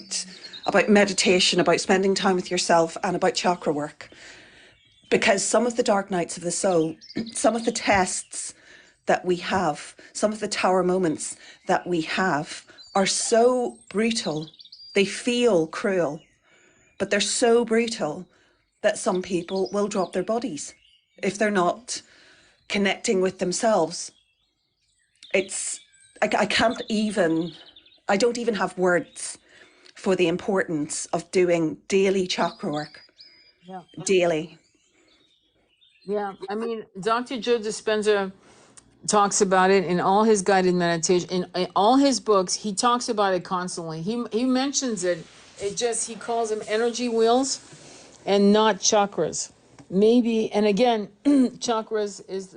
B: meditation, about spending time with yourself, and about chakra work. Because some of the dark nights of the soul, some of the tests that we have, some of the tower moments that we have are so brutal. They feel cruel, but they're so brutal that some people will drop their bodies if they're not connecting with themselves. It's, I can't even, I don't even have words for the importance of doing daily chakra work.
A: Yeah.
B: Daily.
A: Yeah. I mean, Dr. Joe Dispenza talks about it in all his guided meditation, in all his books. He talks about it constantly. He mentions it. He calls them energy wheels and not chakras. Maybe, and again, chakras is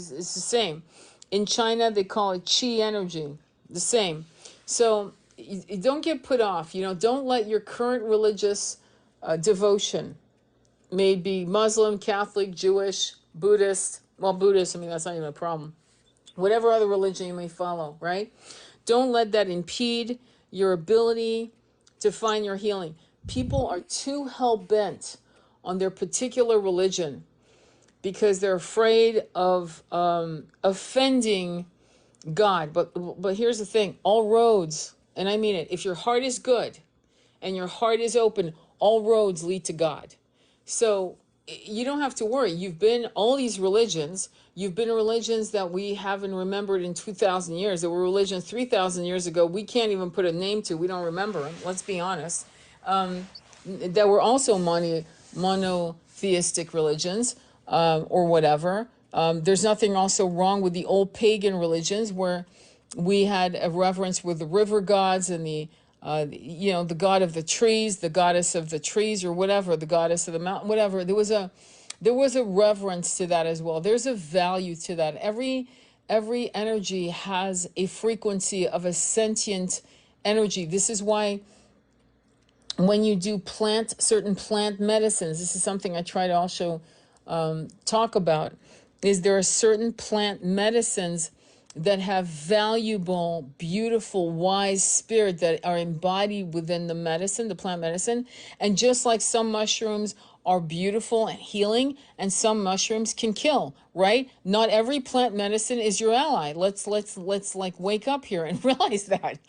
A: the same. In China, they call it chi energy, the same. So you don't get put off. Don't let your current religious devotion, may it be Muslim, Catholic, Jewish, Buddhist. Well, Buddhist, I mean, that's not even a problem. Whatever other religion you may follow, right? Don't let that impede your ability to find your healing. People are too hell-bent on their particular religion because they're afraid of offending God. But here's the thing: all roads, and I mean it, if your heart is good and your heart is open, all roads lead to God. So you don't have to worry. You've been all these religions. You've been religions that we haven't remembered in 2,000 years. There were religions 3,000 years ago we can't even put a name to. We don't remember them. Let's be honest. That were also monotheistic religions, or whatever. There's nothing also wrong with the old pagan religions where we had a reverence with the river gods and the god of the trees, the goddess of the trees, or whatever, the goddess of the mountain, whatever. There was a reverence to that as well. There's a value to that. Every energy has a frequency of a sentient energy. This is why when you do certain plant medicines, this is something I try to also talk about, is there are certain plant medicines that have valuable, beautiful, wise spirit that are embodied within the medicine, the plant medicine. And just like some mushrooms are beautiful and healing, and some mushrooms can kill, right? Not every plant medicine is your ally. Let's like wake up here and realize that.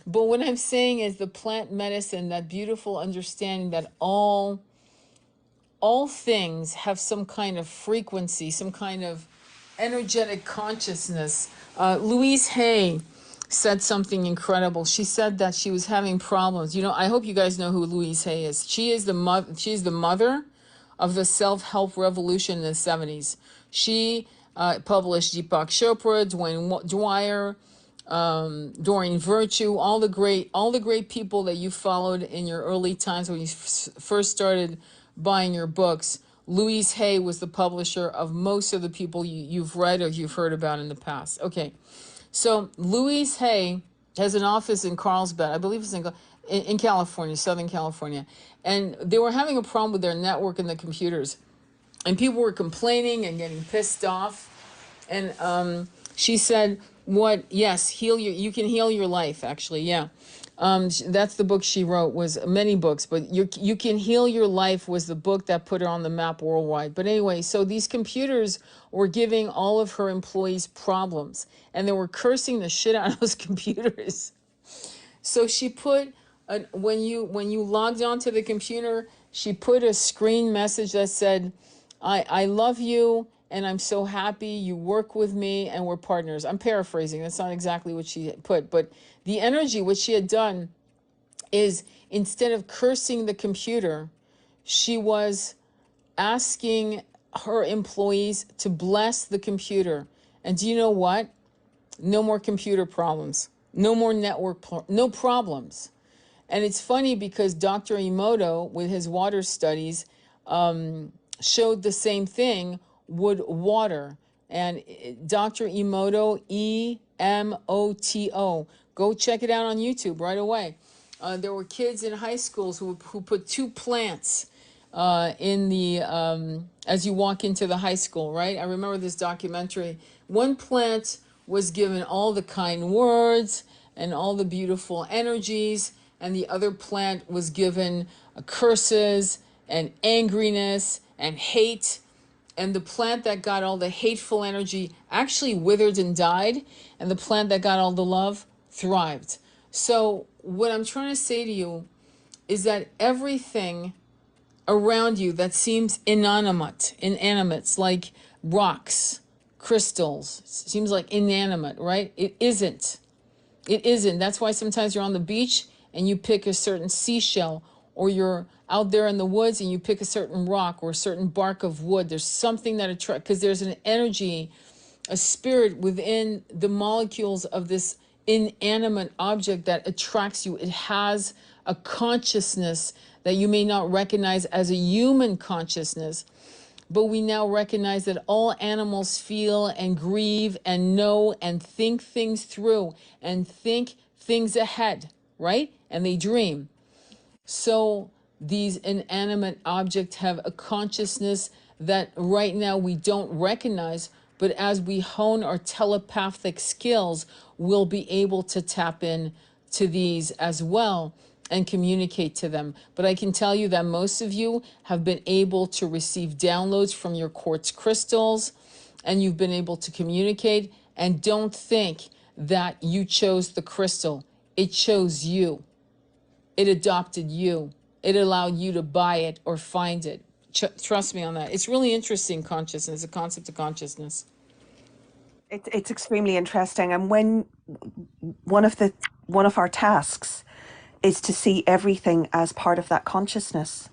A: But what I'm saying is the plant medicine, that beautiful understanding that all things have some kind of frequency, some kind of energetic consciousness. Louise Hay said something incredible. She said that she was having problems. I hope you guys know who Louise Hay is. She's the mother of the self-help revolution in the 70s. She published Deepak Chopra, Dwayne Dwyer, Doreen Virtue, all the great people that you followed in your early times when you first started buying your books. Louise Hay was the publisher of most of the people you've read or you've heard about in the past. Okay, so Louise Hay has an office in Carlsbad, I believe it's in California, Southern California, and they were having a problem with their network and the computers, and people were complaining and getting pissed off. And she said, "What? Yes, you can heal your life. Actually, yeah." That's the book she wrote. Was many books, but you can heal your life was the book that put her on the map worldwide. But anyway, so these computers were giving all of her employees problems, and they were cursing the shit out of those computers. So she put when you logged onto the computer, she put a screen message that said, I love you and I'm so happy you work with me and we're partners. I'm paraphrasing. That's not exactly what she put, but the energy, what she had done is, instead of cursing the computer, she was asking her employees to bless the computer. And do you know what? No more computer problems. No more no problems. And it's funny because Dr. Emoto, with his water studies, showed the same thing, wood water. And Dr. Emoto, Emoto, go check it out on YouTube right away. There were kids in high schools who put two plants in the as you walk into the high school, right? I remember this documentary. One plant was given all the kind words and all the beautiful energies, and the other plant was given curses and angriness and hate. And the plant that got all the hateful energy actually withered and died, and the plant that got all the love thrived. So what I'm trying to say to you is that everything around you that seems inanimate, like rocks, crystals, seems like inanimate, right? It isn't. It isn't. That's why sometimes you're on the beach and you pick a certain seashell, or you're out there in the woods and you pick a certain rock or a certain bark of wood. There's something that attracts, because there's an energy, a spirit within the molecules of this inanimate object that attracts you. It has a consciousness that you may not recognize as a human consciousness, but we now recognize that all animals feel and grieve and know and think things through and think things ahead, right? And they dream. So these inanimate objects have a consciousness that right now we don't recognize, but as we hone our telepathic skills, we'll be able to tap in to these as well and communicate to them. But I can tell you that most of you have been able to receive downloads from your quartz crystals, and you've been able to communicate. And don't think that you chose the crystal. It chose you. It adopted you. It allowed you to buy it or find it. Trust me on that. It's really interesting, consciousness, the concept of consciousness.
B: It's extremely interesting. And when one of our tasks is to see everything as part of that consciousness,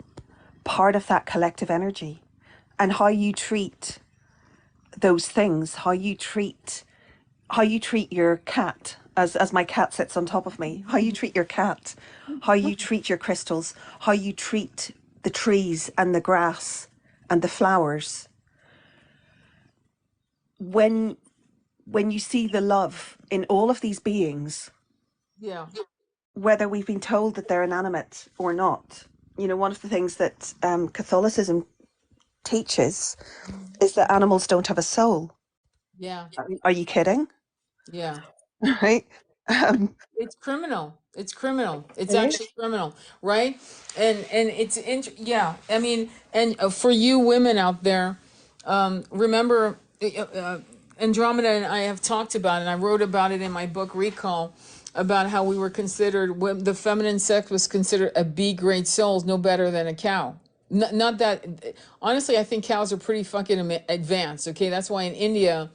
B: part of that collective energy, and how you treat those things, how you treat your cat, as my cat sits on top of me, how you treat your cat, how you treat your crystals, how you treat the trees and the grass and the flowers. When you see the love in all of these beings,
A: Yeah.
B: whether we've been told that they're inanimate or not, one of the things that Catholicism teaches is that animals don't have a soul.
A: Yeah.
B: Are you kidding?
A: Yeah.
B: Right?
A: It's criminal. It's criminal. It's
B: It is.
A: actually criminal, right? And yeah. I mean, and for you women out there, remember, Andromeda and I have talked about it, and I wrote about it in my book Recall, about how we were considered, when the feminine sex was considered a B grade souls, no better than a cow. Not that, honestly, I think cows are pretty fucking advanced. Okay, that's why in India,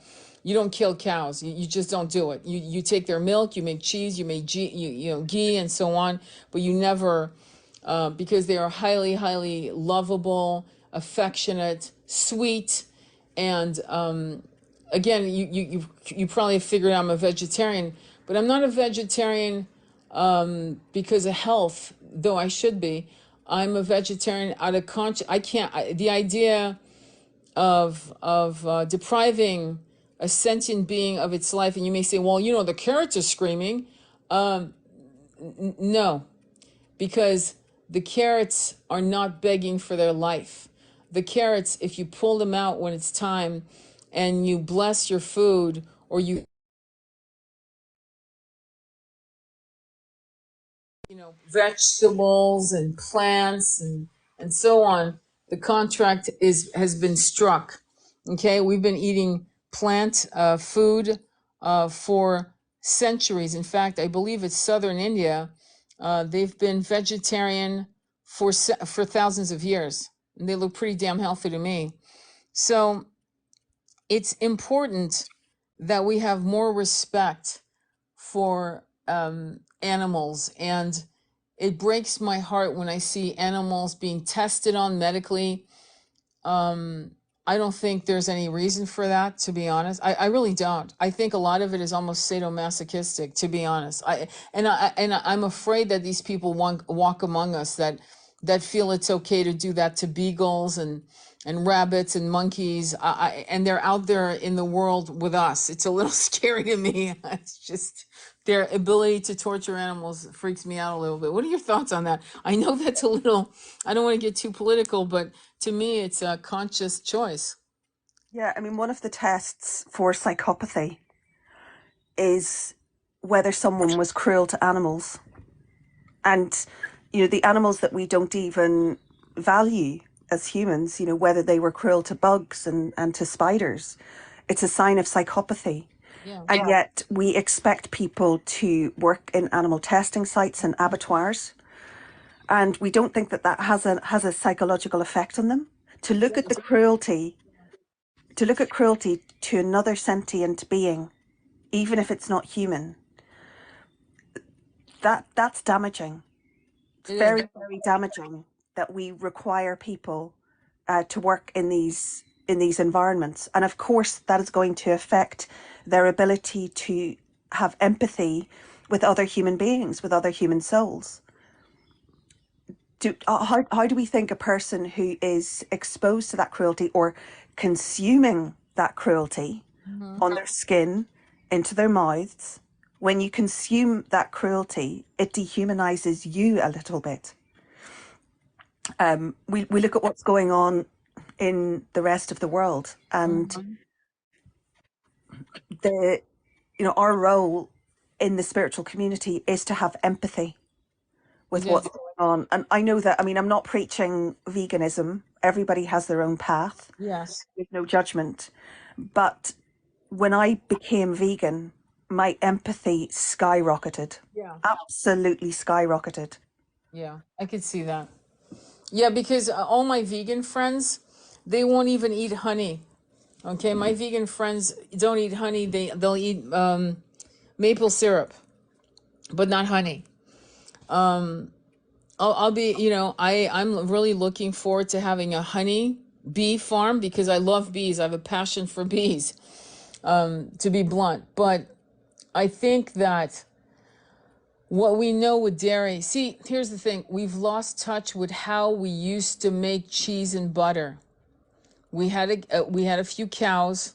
A: you don't kill cows. You just don't do it. You take their milk, you make cheese, you make ghee and so on, but you never, because they are highly, highly lovable, affectionate, sweet, and again, you probably have figured out I'm a vegetarian, but I'm not a vegetarian because of health, though I should be. I'm a vegetarian out of I can't. The idea of depriving a sentient being of its life, and you may say, well, the carrots are screaming. No, because the carrots are not begging for their life. The carrots, if you pull them out when it's time and you bless your food, or vegetables and plants and so on, the contract has been struck. Okay, we've been eating plant food for centuries. In fact, I believe it's southern India. They've been vegetarian for thousands of years, and they look pretty damn healthy to me. So it's important that we have more respect for animals, and it breaks my heart when I see animals being tested on medically. um, I don't think there's any reason for that, to be honest. I really don't. I think a lot of it is almost sadomasochistic, to be honest. I'm afraid that these people walk among us that feel it's okay to do that to beagles and rabbits and monkeys. And they're out there in the world with us. It's a little scary to me. It's just their ability to torture animals freaks me out a little bit. What are your thoughts on that? I know that's a little, I don't want to get too political, but to me, it's a conscious choice.
B: Yeah, I mean, one of the tests for psychopathy is whether someone was cruel to animals. And, the animals that we don't even value as humans, whether they were cruel to bugs and to spiders, it's a sign of psychopathy.
A: Yeah.
B: And yet we expect people to work in animal testing sites and abattoirs. And we don't think that that has a psychological effect on them. To look at the cruelty, to look at cruelty to another sentient being, even if it's not human, that's damaging. It's
A: It
B: very,
A: is.
B: very damaging that we require people to work in these environments. And of course, that is going to affect their ability to have empathy with other human beings, with other human souls. How do we think a person who is exposed to that cruelty or consuming that cruelty on their skin, into their mouths, when you consume that cruelty, it dehumanizes you a little bit. We look at what's going on in the rest of the world, and the our role in the spiritual community is to have empathy with
A: Yeah.
B: what's going on. And I know that, I mean, I'm not preaching veganism. Everybody has their own path.
A: Yes.
B: There's no judgment. But when I became vegan, my empathy skyrocketed.
A: Yeah.
B: Absolutely skyrocketed.
A: Yeah. I could see that. Yeah, because all my vegan friends, they won't even eat honey. Okay, my vegan friends don't eat honey. They'll eat maple syrup, but not honey. I'll be, I'm really looking forward to having a honey bee farm because I love bees. I have a passion for bees, to be blunt. But I think that what we know with dairy, see, here's the thing. We've lost touch with how we used to make cheese and butter. We had a few cows.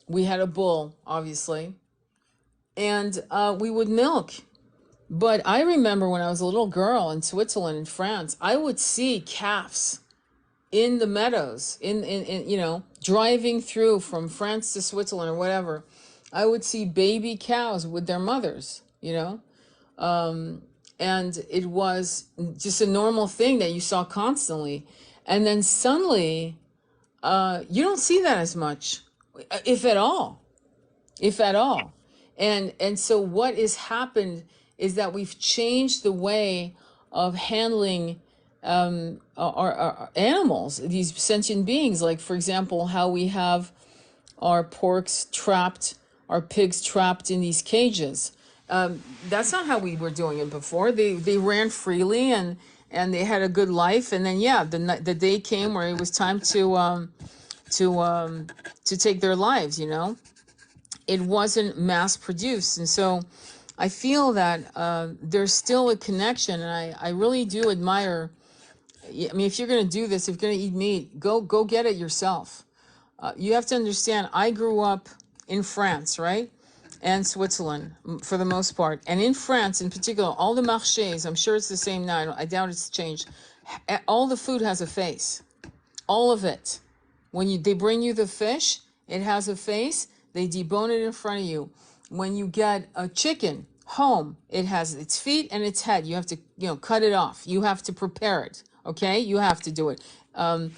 A: We had a bull, obviously, and we would milk. But I remember when I was a little girl in Switzerland and France, I would see calves in the meadows, in driving through from France to Switzerland or whatever. I would see baby cows with their mothers. And it was just a normal thing that you saw constantly. And then suddenly, you don't see that as much, if at all, if at all. And so what has happened is that we've changed the way of handling our animals, these sentient beings. Like, for example, how we have our porks trapped, our pigs trapped in these cages. That's not how we were doing it before. They ran freely and they had a good life. And then yeah, the day came where it was time to take their lives. It wasn't mass produced, and so I feel that there's still a connection, and I really do admire. I mean, if you're going to do this, if you're going to eat meat, go get it yourself. You have to understand, I grew up in France, right? And Switzerland, for the most part. And in France, in particular, all the marchés, I'm sure it's the same now, I doubt it's changed. All the food has a face. All of it. When they bring you the fish, it has a face. They debone it in front of you. When you get a chicken home, it has its feet and its head. You have to, cut it off. You have to prepare it. Okay, you have to do it. And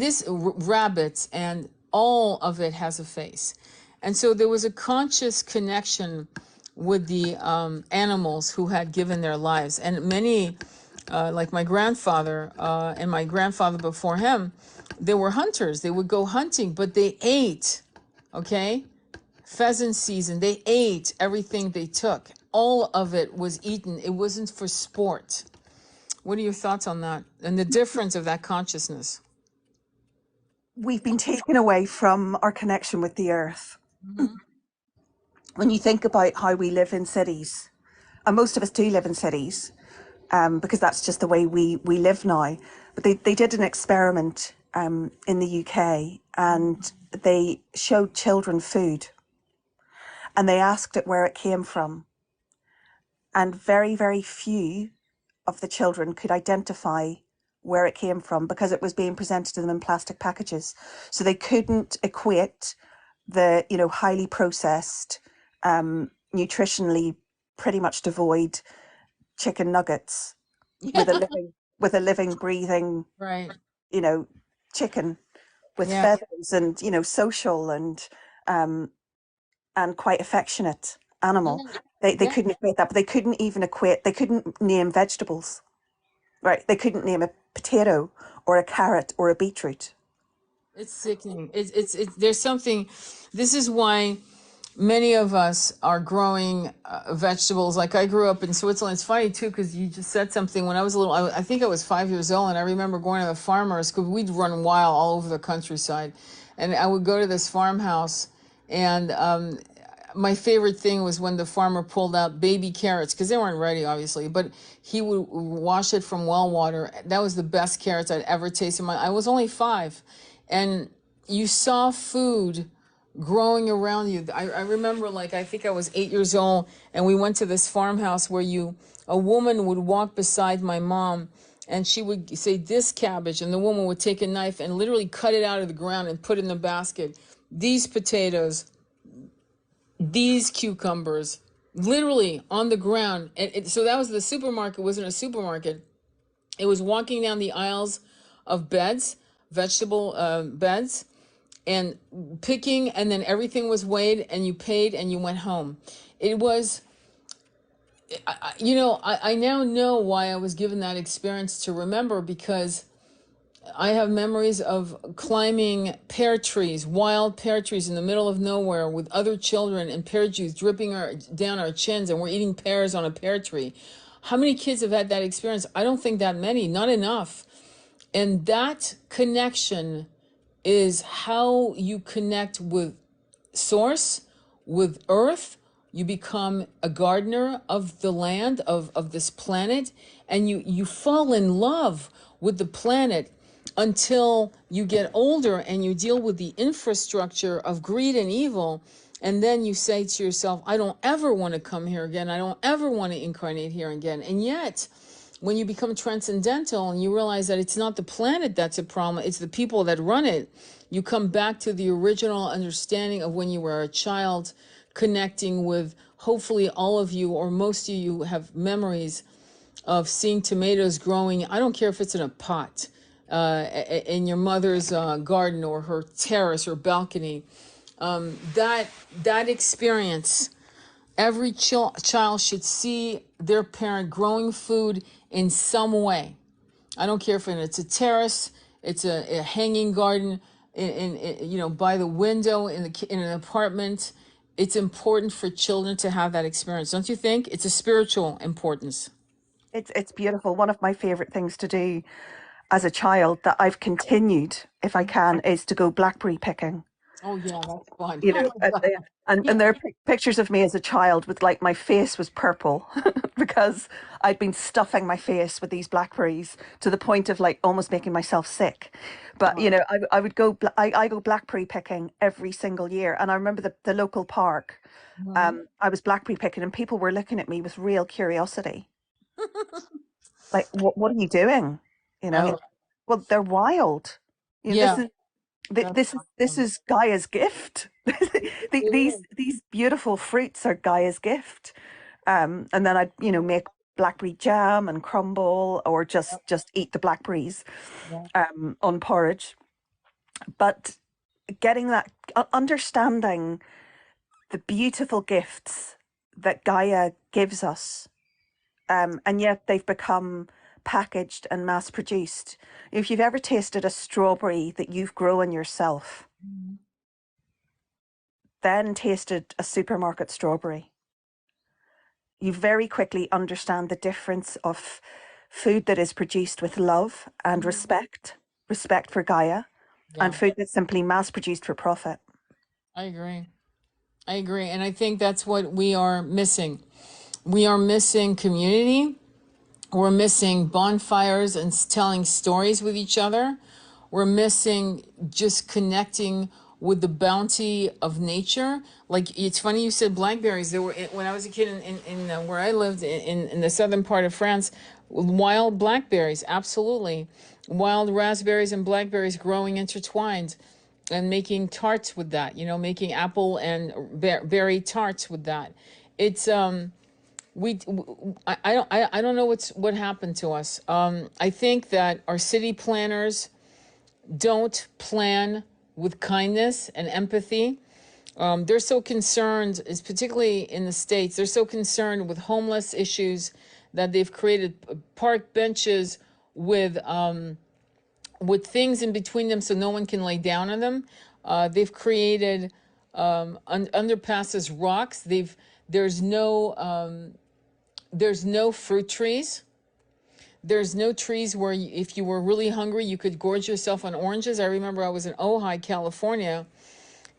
A: this rabbits and all of it has a face. And so there was a conscious connection with the animals who had given their lives. And many, like my grandfather and my grandfather before him, they were hunters. They would go hunting, but they ate, okay? Pheasant season, they ate everything they took. All of it was eaten. It wasn't for sport. What are your thoughts on that and the difference of that consciousness?
B: We've been taken away from our connection with the earth.
A: Mm-hmm.
B: When you think about how we live in cities, and most of us do live in cities, because that's just the way we live now. But they did an experiment in the UK, and they showed children food, and they asked it where it came from. And very, very few of the children could identify where it came from because it was being presented to them in plastic packages. So they couldn't equate the, highly processed, nutritionally pretty much devoid chicken nuggets with a living, breathing,
A: Right.
B: you know, chicken with
A: Yeah.
B: feathers and, social um, and quite affectionate animal.
A: Yeah.
B: They
A: Yeah.
B: couldn't equate that, but they couldn't name vegetables, right? They couldn't name a potato or a carrot or a beetroot.
A: It's sickening. There's something, this is why many of us are growing vegetables. Like I grew up in Switzerland. It's funny too, because you just said something when I was a little, I think I was 5 years old, and I remember going to the farmers because we'd run wild all over the countryside. And I would go to this farmhouse, and my favorite thing was when the farmer pulled out baby carrots because they weren't ready, obviously, but he would wash it from well water. That was the best carrots I'd ever tasted. I was only 5, and you saw food growing around you. I remember, like, I think I was 8 years old, and we went to this farmhouse where a woman would walk beside my mom, and she would say, "This cabbage," and the woman would take a knife and literally cut it out of the ground and put it in the basket. These potatoes, these cucumbers, literally on the ground. So that was the supermarket. It wasn't a supermarket. It was walking down the aisles of beds, vegetable beds, and picking, and then everything was weighed, and you paid, and you went home. It was, I now know why I was given that experience to remember, because I have memories of climbing pear trees, wild pear trees in the middle of nowhere with other children, and pear juice dripping down our chins, and we're eating pears on a pear tree. How many kids have had that experience? I don't think that many, not enough. And that connection is how you connect with source, with earth. You become a gardener of the land, of this planet, and you fall in love with the planet until you get older and you deal with the infrastructure of greed and evil. And then you say to yourself, I don't ever want to come here again. I don't ever want to incarnate here again. And yet, when you become transcendental and you realize that it's not the planet that's a problem, it's the people that run it, you come back to the original understanding of when you were a child, connecting with, hopefully all of you or most of you have memories of seeing tomatoes growing. I don't care if it's in a pot, in your mother's garden or her terrace or balcony. That experience, every child should see their parent growing food in some way. I don't care if it's a terrace, it's a hanging garden, by the window in an apartment. It's important for children to have that experience, don't you think? It's a spiritual importance.
B: It's beautiful. One of my favorite things to do as a child that I've continued, if I can, is to go blackberry picking.
A: Oh yeah, that's fun.
B: You know,
A: Oh my God.
B: and there are pictures of me as a child with, like, my face was purple because I'd been stuffing my face with these blackberries to the point of, like, almost making myself sick. But I would go I go blackberry picking every single year, and I remember the local park.
A: Mhm.
B: I was blackberry picking, and people were looking at me with real curiosity, like, what are you doing? You
A: I
B: know,
A: love,
B: well, they're wild.
A: yeah, that's
B: This
A: awesome.
B: is Gaia's gift.
A: It is.
B: These beautiful fruits are Gaia's gift. And then I'd, make blackberry jam and crumble, or just eat the blackberries
A: Yeah.
B: on porridge. But getting that understanding the beautiful gifts that Gaia gives us, and yet they've become packaged and mass produced. If you've ever tasted a strawberry that you've grown yourself, then tasted a supermarket strawberry, you very quickly understand the difference of food that is produced with love and respect for Gaia, and
A: Yeah,
B: food that's simply mass produced for profit.
A: I agree. I agree. And I think that's what we are missing. We are missing community. We're missing bonfires and telling stories with each other. We're missing just connecting with the bounty of nature. Like, it's funny you said blackberries. There were, when I was a kid in where I lived in the southern part of France, wild blackberries, absolutely. Wild raspberries and blackberries growing intertwined and making tarts with that, making apple and berry tarts with that. It's we I don't know what happened to us. I think that our city planners don't plan with kindness and empathy. They're so concerned, is particularly in the States, they're so concerned with homeless issues that they've created park benches with things in between them so no one can lay down on them. They've created underpasses, rocks. There's no fruit trees. There's no trees where if you were really hungry, you could gorge yourself on oranges. I remember I was in Ojai, California,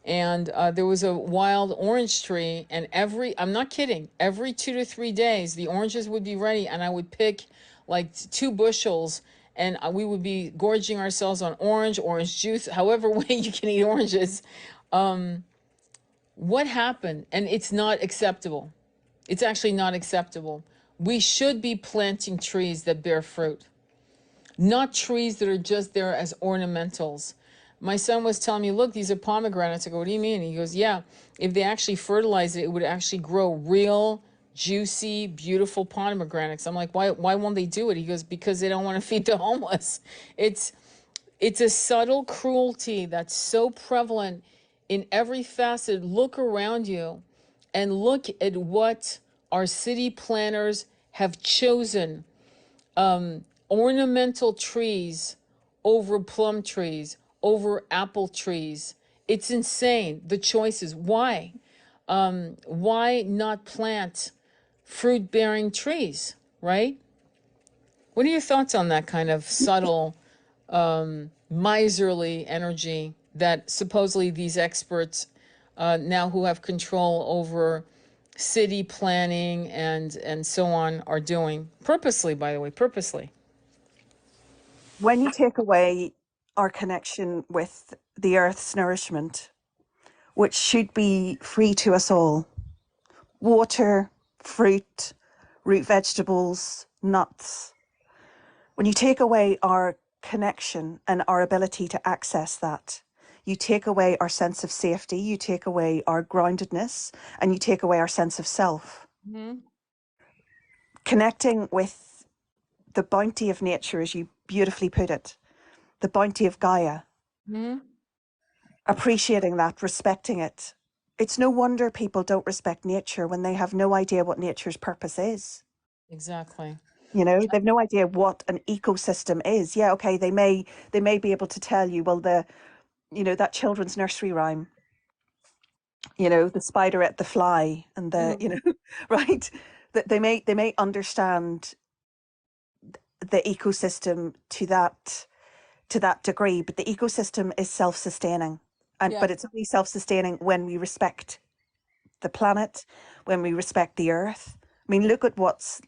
A: and there was a wild orange tree, and I'm not kidding, every 2 to 3 days, the oranges would be ready, and I would pick like 2 bushels, and we would be gorging ourselves on orange juice, however way you can eat oranges. What happened? And it's not acceptable. It's actually not acceptable. We should be planting trees that bear fruit, not trees that are just there as ornamentals. My son was telling me, look, these are pomegranates. I go, what do you mean? He goes, yeah, if they actually fertilize it, it would actually grow real, juicy, beautiful pomegranates. I'm like, why won't they do it? He goes, because they don't want to feed the homeless. It's it's a subtle cruelty that's so prevalent in every facet. Look around you and look at what our city planners have chosen. Ornamental trees over plum trees, over apple trees. It's insane, the choices. Why? Why not plant fruit-bearing trees, right? What are your thoughts on that kind of subtle, miserly energy that supposedly these experts now who have control over city planning and so on are doing purposely, by the way, purposely?
B: When you take away our connection with the earth's nourishment, which should be free to us all, water, fruit, root vegetables, nuts, when you take away our connection and our ability to access that, you take away our sense of safety, you take away our groundedness, and you take away our sense of self.
A: Mm-hmm.
B: Connecting with the bounty of nature, as you beautifully put it, the bounty of Gaia,
A: Mm-hmm.
B: appreciating that, respecting it. It's no wonder people don't respect nature when they have no idea what nature's purpose is.
A: Exactly.
B: You know, they've no idea what an ecosystem is. Yeah, okay, they may be able to tell you, well, that children's nursery rhyme, the spider ate the fly and
A: Mm-hmm.
B: right? That they may understand the ecosystem to that degree, but the ecosystem is self-sustaining.
A: Yeah.
B: But it's only self-sustaining when we respect the planet, when we respect the earth. I mean, look at what's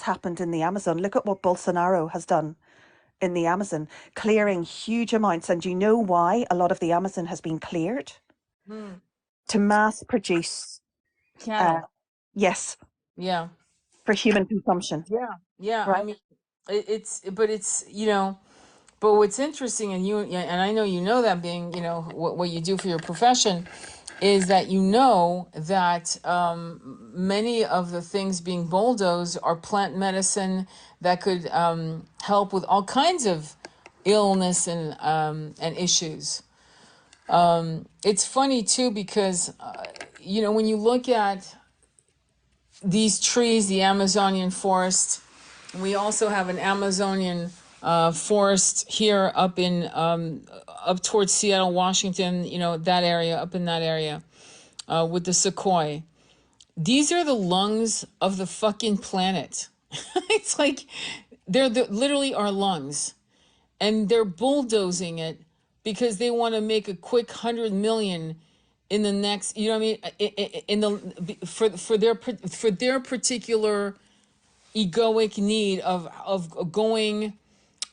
B: happened in the Amazon. Look at what Bolsonaro has done in the Amazon, clearing huge amounts. And you know why a lot of the Amazon has been cleared?
A: Mm.
B: To mass produce, uh,
A: Cattle.
B: yes,
A: Yeah.
B: for human consumption,
A: Yeah. Yeah. I
B: right?
A: mean, but it's, but what's interesting, and yeah, and I know that being, what you do for your profession, is that that many of the things being bulldozed are plant medicine that could help with all kinds of illness and issues. It's funny too because when you look at these trees, the Amazonian forest. We also have an Amazonian forest here up in up towards Seattle, Washington. You know, that area, up in that area, with the sequoia. These are the lungs of the fucking planet. It's like literally our lungs, and they're bulldozing it because they want to make a quick 100 million in the next, you know what I mean, in the for their particular egoic need of going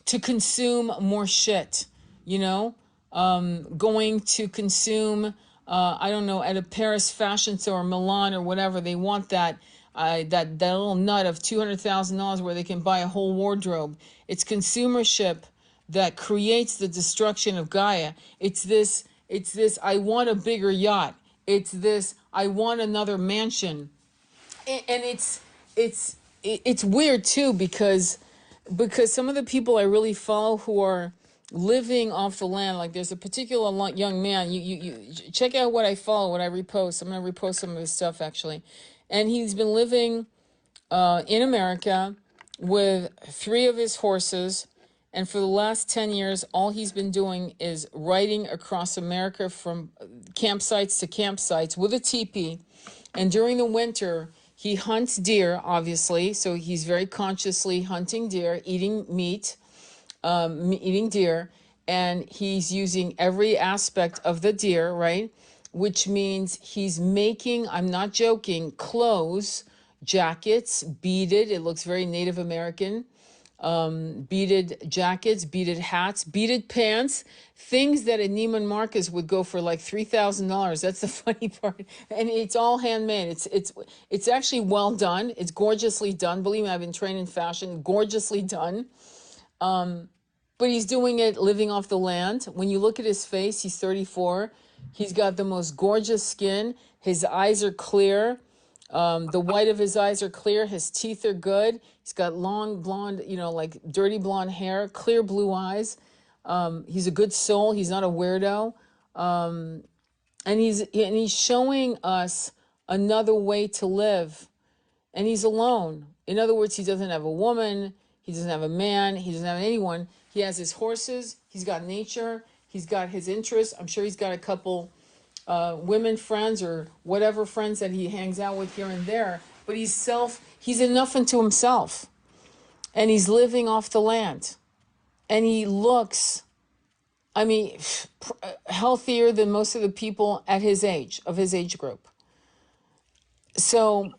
A: to consume more shit, you know, going to consume, I don't know, at a Paris fashion show or Milan or whatever. They want that little nut of $200,000 where they can buy a whole wardrobe. It's consumership that creates the destruction of Gaia. It's this. I want a bigger yacht. It's this. I want another mansion, and it's weird too because some of the people I really follow who are living off the land, like there's a particular young man, you check out what I follow, what I repost. I'm going to repost some of his stuff actually. And he's been living in America with 3 of his horses. And for the last 10 years, all he's been doing is riding across America from campsites to campsites with a teepee. And during the winter, he hunts deer, obviously. So he's very consciously hunting deer, eating meat, eating deer. And he's using every aspect of the deer, right? Which means he's making, I'm not joking, clothes, jackets, beaded. It looks very Native American. Beaded jackets, beaded hats, beaded pants, things that at Neiman Marcus would go for like $3,000. That's the funny part. And it's all handmade. It's actually well done. It's gorgeously done. Believe me, I've been trained in fashion. Gorgeously done. But he's doing it living off the land. When you look at his face, he's 34. He's got the most gorgeous skin. His eyes are clear. The white of his eyes are clear. His teeth are good. He's got long blonde, you know, like dirty blonde hair, clear blue eyes. He's a good soul. He's not a weirdo. And he's showing us another way to live. And he's alone. In other words, he doesn't have a woman. He doesn't have a man. He doesn't have anyone. He has his horses. He's got nature. He's got his interests. I'm sure he's got a couple women friends or whatever friends that he hangs out with here and there, but he's enough unto himself, and he's living off the land, and he looks, I mean, healthier than most of the people at his age, of his age group. So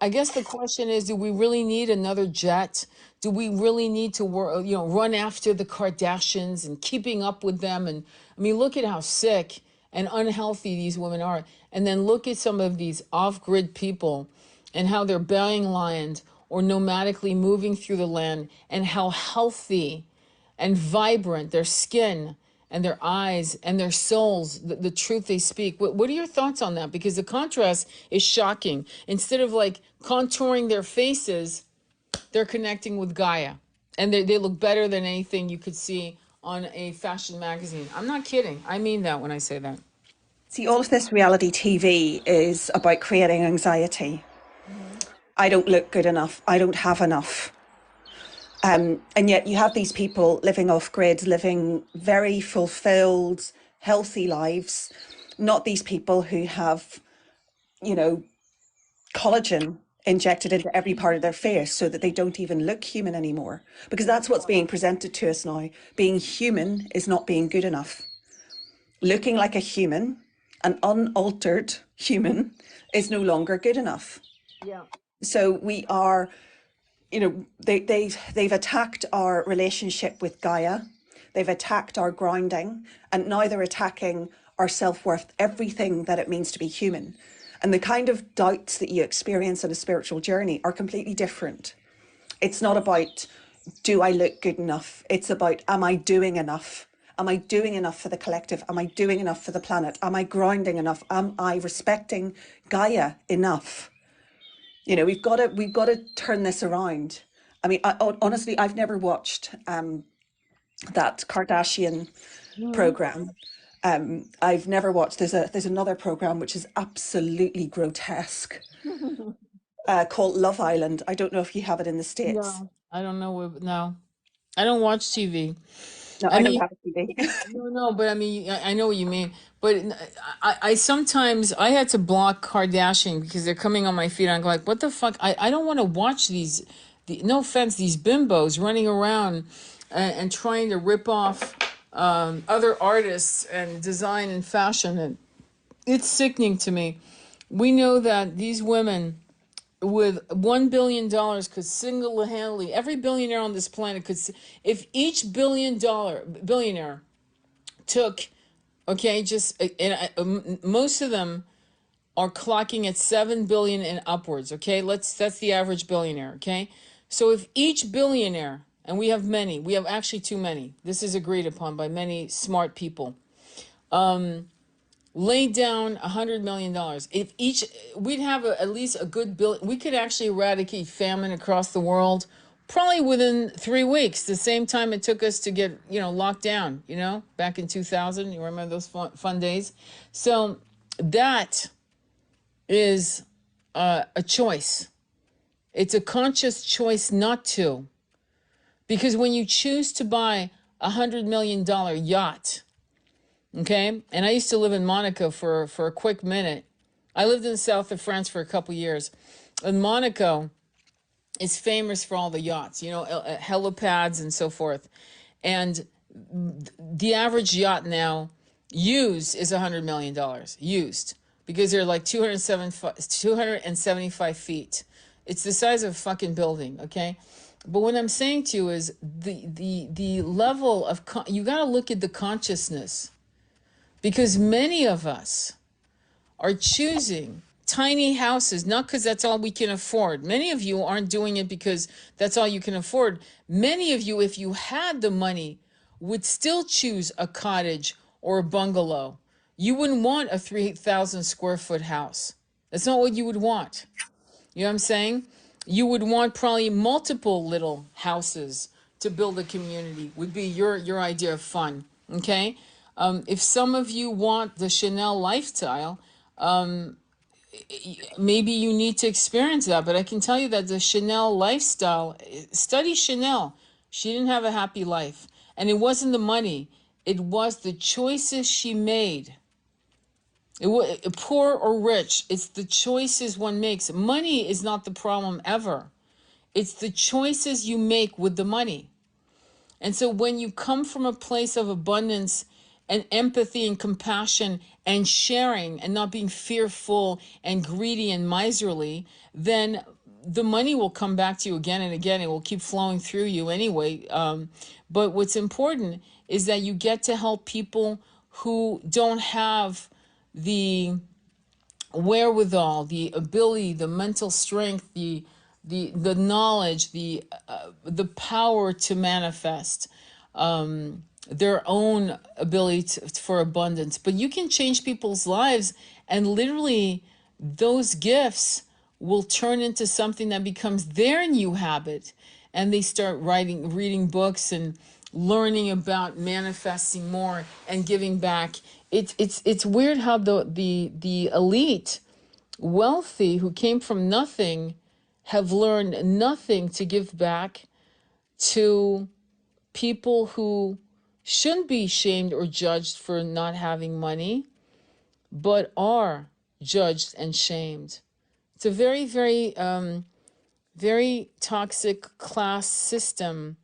A: I guess the question is, do we really need another jet? Do we really need to run after the Kardashians and keeping up with them? And I mean, look at how sick and unhealthy these women are. And then look at some of these off-grid people and how they're buying land or nomadically moving through the land, and how healthy and vibrant their skin and their eyes and their souls, the truth they speak. What are your thoughts on that? Because the contrast is shocking. Instead of like contouring their faces, they're connecting with Gaia. And they look better than anything you could see on a fashion magazine. I'm not kidding. I mean that when I say that.
B: See, all of this reality TV is about creating anxiety. I don't look good enough. I don't have enough. And yet you have these people living off grid, living very fulfilled, healthy lives. Not these people who have, you know, collagen injected into every part of their face so that they don't even look human anymore. Because that's what's being presented to us now. Being human is not being good enough. Looking like a human, an unaltered human, is no longer good enough.
A: Yeah.
B: So we are, you know, they've attacked our relationship with Gaia. They've attacked our grounding, and now they're attacking our self-worth, everything that it means to be human. And the kind of doubts that you experience on a spiritual journey are completely different. It's not about, do I look good enough? It's about, am I doing enough? Am I doing enough for the collective? Am I doing enough for the planet? Am I grounding enough? Am I respecting Gaia enough? You know, we've got to turn this around. I mean, honestly, I've never watched that Kardashian program. I've never watched. There's another program which is absolutely grotesque. called Love Island. I don't know if you have it in the States.
A: No, I don't know. No, I don't watch TV.
B: No,
A: I
B: I don't
A: mean,
B: have a TV.
A: no, no, but I mean, I know what you mean. But I sometimes I had to block Kardashian because they're coming on my feed. I'm like, what the fuck? I don't want to watch these. No offense, these bimbos running around and trying to rip off other artists and design and fashion, and it's sickening to me. We know that these women with $1 billion could single-handedly every billionaire on this planet could if each billionaire took, okay, just most of them are clocking at 7 billion and upwards, okay? That's the average billionaire, okay? So if each billionaire, and we have many, we have actually too many, this is agreed upon by many smart people, laid down $100 million. If each, we'd have at least a good billion. We could actually eradicate famine across the world, probably within 3 weeks. The same time it took us to get locked down. Back in 2000. You remember those fun days? So that is a choice. It's a conscious choice not to, because when you choose to buy $100 million yacht. Okay. And I used to live in Monaco for a quick minute. I lived in the south of France for a couple years. And Monaco is famous for all the yachts, helipads and so forth. And the average yacht now used is $100 million used, because they're like 275 feet. It's the size of a fucking building. Okay. But what I'm saying to you is the level of, you got to look at the consciousness. Because many of us are choosing tiny houses, not because that's all we can afford. Many of you aren't doing it because that's all you can afford. Many of you, if you had the money, would still choose a cottage or a bungalow. You wouldn't want a 3,000 square foot house. That's not what you would want. You know what I'm saying? You would want probably multiple little houses to build a community, would be your idea of fun. Okay? If some of you want the Chanel lifestyle, maybe you need to experience that. But I can tell you that the Chanel lifestyle, study Chanel. She didn't have a happy life. And it wasn't the money. It was the choices she made. Poor or rich, it's the choices one makes. Money is not the problem ever. It's the choices you make with the money. And so when you come from a place of abundance and empathy and compassion and sharing and not being fearful and greedy and miserly, then the money will come back to you again and again. It will keep flowing through you anyway. But what's important is that you get to help people who don't have the wherewithal, the ability, the mental strength, the knowledge, the power to manifest their own ability for abundance. But you can change people's lives, and literally those gifts will turn into something that becomes their new habit, and they start reading books and learning about manifesting more and giving back. It's weird how the elite wealthy who came from nothing have learned nothing to give back to people who shouldn't be shamed or judged for not having money, but are judged and shamed. It's a very, very, very toxic class system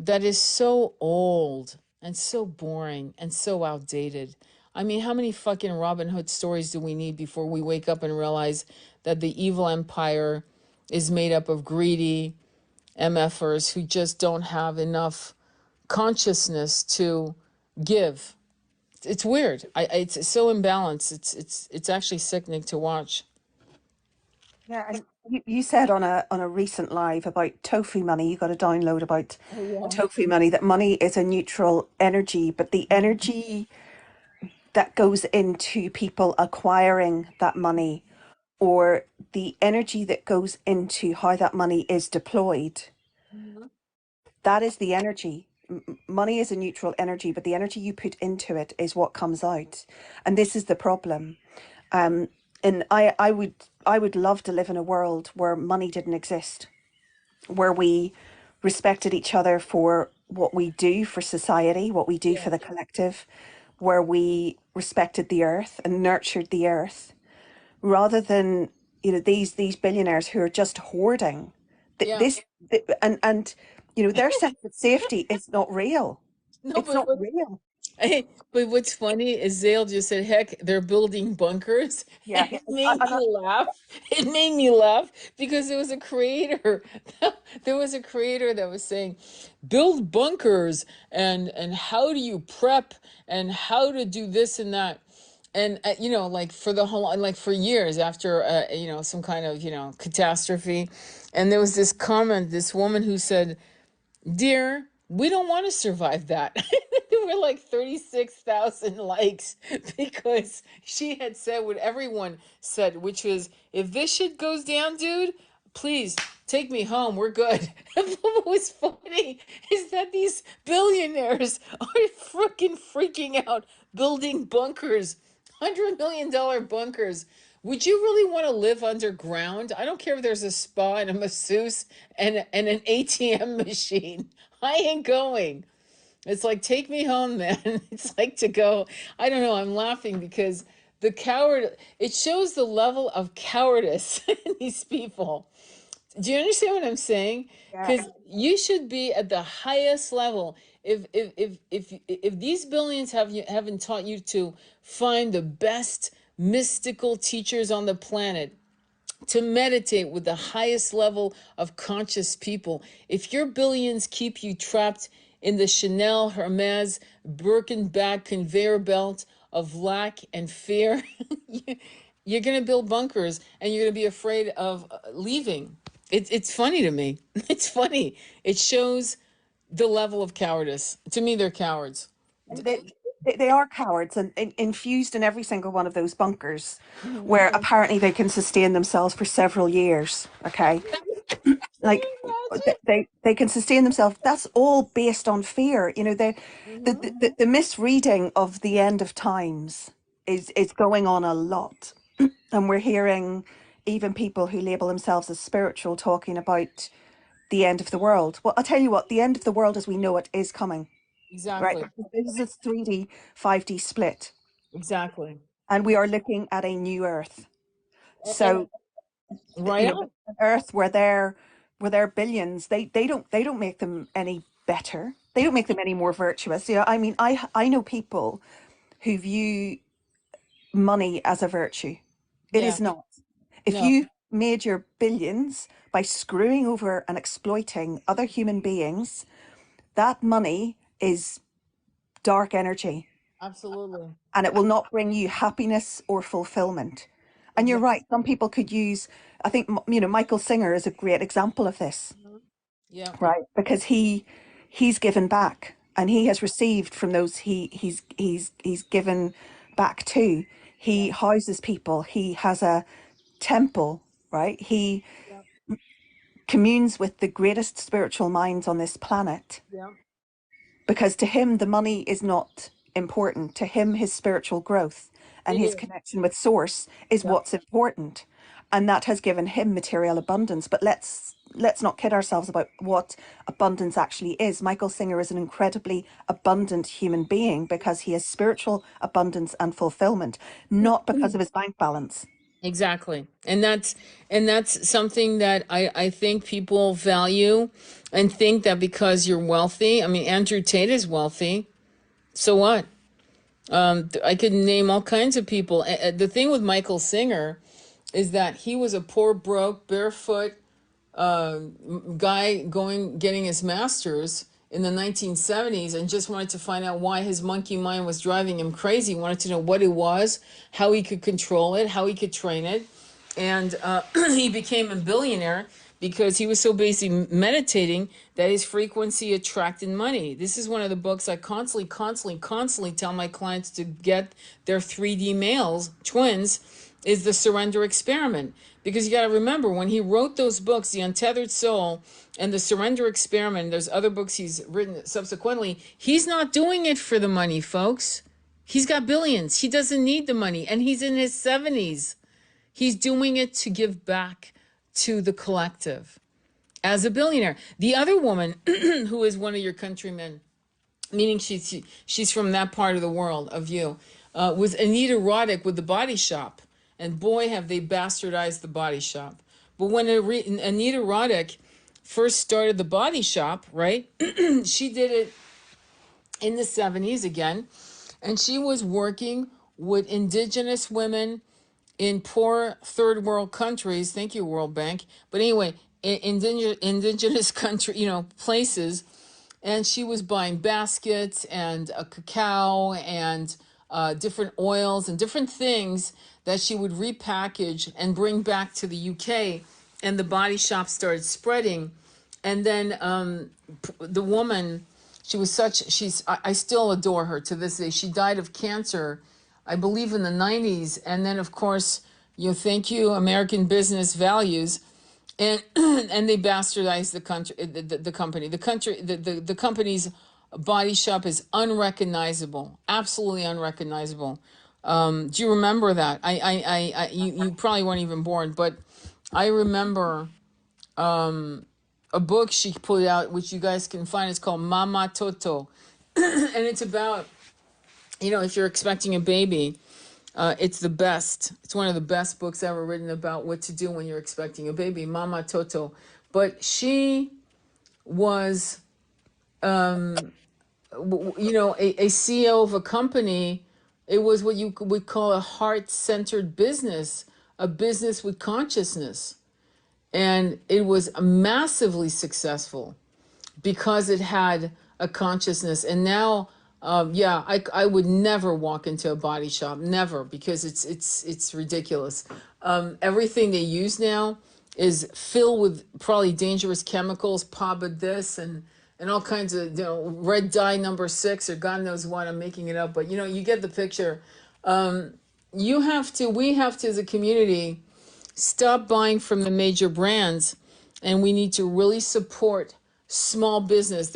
A: that is so old and so boring and so outdated. I mean, how many fucking Robin Hood stories do we need before we wake up and realize that the evil empire is made up of greedy MFers who just don't have enough consciousness to give? It's weird. It's so imbalanced. It's actually sickening to watch.
B: Yeah, and you said on a recent live about tofu money, you got a download about
A: Oh
B: tofu money, that money is a neutral energy, but the energy that goes into people acquiring that money, or the energy that goes into how that money is deployed,
A: yeah.
B: that is the energy. Money is a neutral energy, but the energy you put into it is what comes out. And this is the problem. And I would I would love to live in a world where money didn't exist, where we respected each other for what we do for society, what we do
A: Yeah.
B: for the collective, where we respected the earth and nurtured the earth, rather than, you know, these billionaires who are just hoarding.
A: Yeah.
B: This and you know, their sense of safety is not real.
A: No,
B: It's
A: but
B: not real.
A: hey, but what's funny is Zale just said, heck, they're building bunkers.
B: Yeah.
A: And it made
B: And
A: me laugh. It made me laugh because there was a creator. There was a creator that was saying, build bunkers and how do you prep and how to do this and that. And you know, like for the whole, like for years after you know, some kind of, you know, catastrophe. And there was this comment, this woman who said, dear, we don't want to survive that. There were like 36,000 likes because she had said what everyone said, which was, if this shit goes down, dude, please take me home. We're good. What was funny is that these billionaires are freaking out building bunkers, $100 million bunkers. Would you really want to live underground? I don't care if there's a spa and a masseuse and an ATM machine. I ain't going. It's like, take me home, man. It's like to go. I don't know. I'm laughing because the coward, it shows the level of cowardice in these people. Do you understand what I'm saying?
B: Yeah.
A: Because you should be at the highest level. If these billions haven't taught you to find the best mystical teachers on the planet, to meditate with the highest level of conscious people, if your billions keep you trapped in the Chanel, Hermes, Birkin bag conveyor belt of lack and fear, you're going to build bunkers and you're going to be afraid of leaving. It's funny to me. It's funny. It shows the level of cowardice. To me, they're cowards.
B: They are cowards, and infused in every single one of those bunkers,
A: Mhm.
B: where apparently they can sustain themselves for several years. Okay,
A: Can
B: like
A: you imagine?
B: they can sustain themselves. That's all based on fear. You know,
A: Hmm.
B: the misreading of the end of times is going on a lot, and we're hearing even people who label themselves as spiritual talking about the end of the world. Well, I'll tell you what, the end of the world as we know it is coming. Right,
A: Exactly.
B: this is a 3D 5D split,
A: Exactly.
B: and we are looking at a new Earth.
A: And
B: So, you
A: right
B: know,
A: on.
B: an Earth where their billions, they don't make them any better. They don't make them any more virtuous. You know, I mean, I know people who view money as a virtue. It
A: Yeah.
B: is not. If
A: No.
B: you made your billions by screwing over and exploiting other human beings, that money is dark energy,
A: Absolutely.
B: and it will not bring you happiness or fulfillment. And you're
A: Exactly.
B: right, some people could use, I think, you know, Michael Singer is a great example of this,
A: Yeah.
B: right? Because he's given back, and he has received from those he's given back to.
A: Yeah.
B: He houses people. He has a temple, right? He
A: Yeah.
B: communes with the greatest spiritual minds on this planet,
A: Yeah.
B: because to him the money is not important. To him his spiritual growth and
A: It
B: his
A: is.
B: connection with source is
A: Yep.
B: what's important, and that has given him material abundance. But let's not kid ourselves about what abundance actually is. Michael Singer is an incredibly abundant human being because he has spiritual abundance and fulfillment, not because of his bank balance.
A: Exactly. And that's something that I think people value and think that because you're wealthy. I mean, Andrew Tate is wealthy. So what? I could name all kinds of people. The thing with Michael Singer is that he was a poor, broke, barefoot guy getting his master's in the 1970s and just wanted to find out why his monkey mind was driving him crazy. He wanted to know what it was, how he could control it, how he could train it. And he became a billionaire because he was so busy meditating that his frequency attracted money. This is one of the books I constantly tell my clients to get their 3D males, twins, is the surrender experiment. Because you got to remember, when he wrote those books, The Untethered Soul and The Surrender Experiment, there's other books he's written subsequently, he's not doing it for the money, folks. He's got billions. He doesn't need the money. And he's in his 70s. He's doing it to give back to the collective as a billionaire. The other woman, who is one of your countrymen, meaning she's from that part of the world of you, was Anita Roddick with the Body Shop. And boy, have they bastardized the Body Shop. But when Anita Roddick first started the Body Shop, right, she did it in the 70s again, and she was working with indigenous women in poor third world countries. Thank you, World Bank. But anyway, indigenous country, places, and she was buying baskets and cacao and different oils and different things that she would repackage and bring back to the UK. And the Body Shop started spreading. And then the woman, I still adore her to this day. She died of cancer, I believe, in the 90s. And then, of course, thank you, American business values. And and they bastardized the country, the company. The company's Body Shop is unrecognizable, absolutely unrecognizable. Do you remember that? You probably weren't even born, but I remember a book she put out, which you guys can find. It's called Mama Toto, and it's about, if you're expecting a baby. It's the best. It's one of the best books ever written about what to do when you're expecting a baby, Mama Toto. But she was, a CEO of a company. It was what you would call a heart-centered business, a business with consciousness. And it was massively successful because it had a consciousness. And now, I would never walk into a Body Shop, never, because it's ridiculous. Everything they use now is filled with probably dangerous chemicals, PABA this and all kinds of red dye number 6 or God knows what. I'm making it up, but you get the picture. We have to as a community stop buying from the major brands, and we need to really support small business.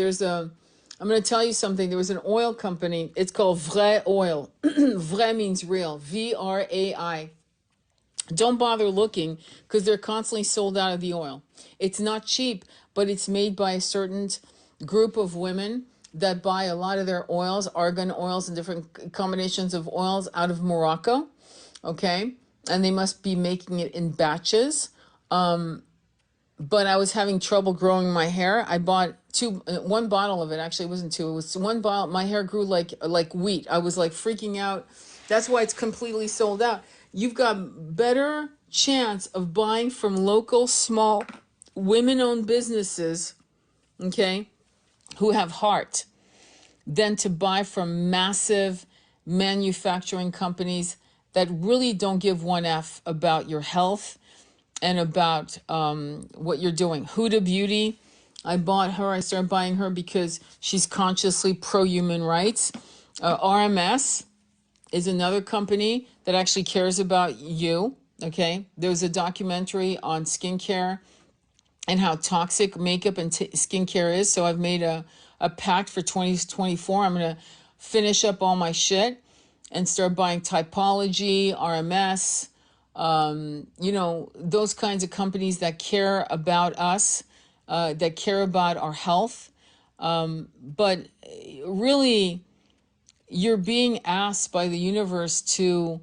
A: I'm going to tell you something. There was an oil company. It's called Vrai Oil. Vrai means real. VRAI. Don't bother looking because they're constantly sold out of the oil. It's not cheap, but it's made by a certain group of women that buy a lot of their oils, argan oils and different combinations of oils out of Morocco. Okay? And they must be making it in batches. But I was having trouble growing my hair. I bought one bottle of it. Actually, it wasn't two. It was one bottle. My hair grew like wheat. I was like freaking out. That's why it's completely sold out. You've got better chance of buying from local, small, women-owned businesses, okay, who have heart, than to buy from massive manufacturing companies that really don't give one F about your health and about what you're doing. Huda Beauty, I started buying her because she's consciously pro-human rights. RMS is another company that actually cares about you, okay? There was a documentary on skincare and how toxic makeup and skincare is, so I've made a pact for 2024. I'm going to finish up all my shit and start buying Typology, RMS, those kinds of companies that care about us, that care about our health. But really, you're being asked by the universe to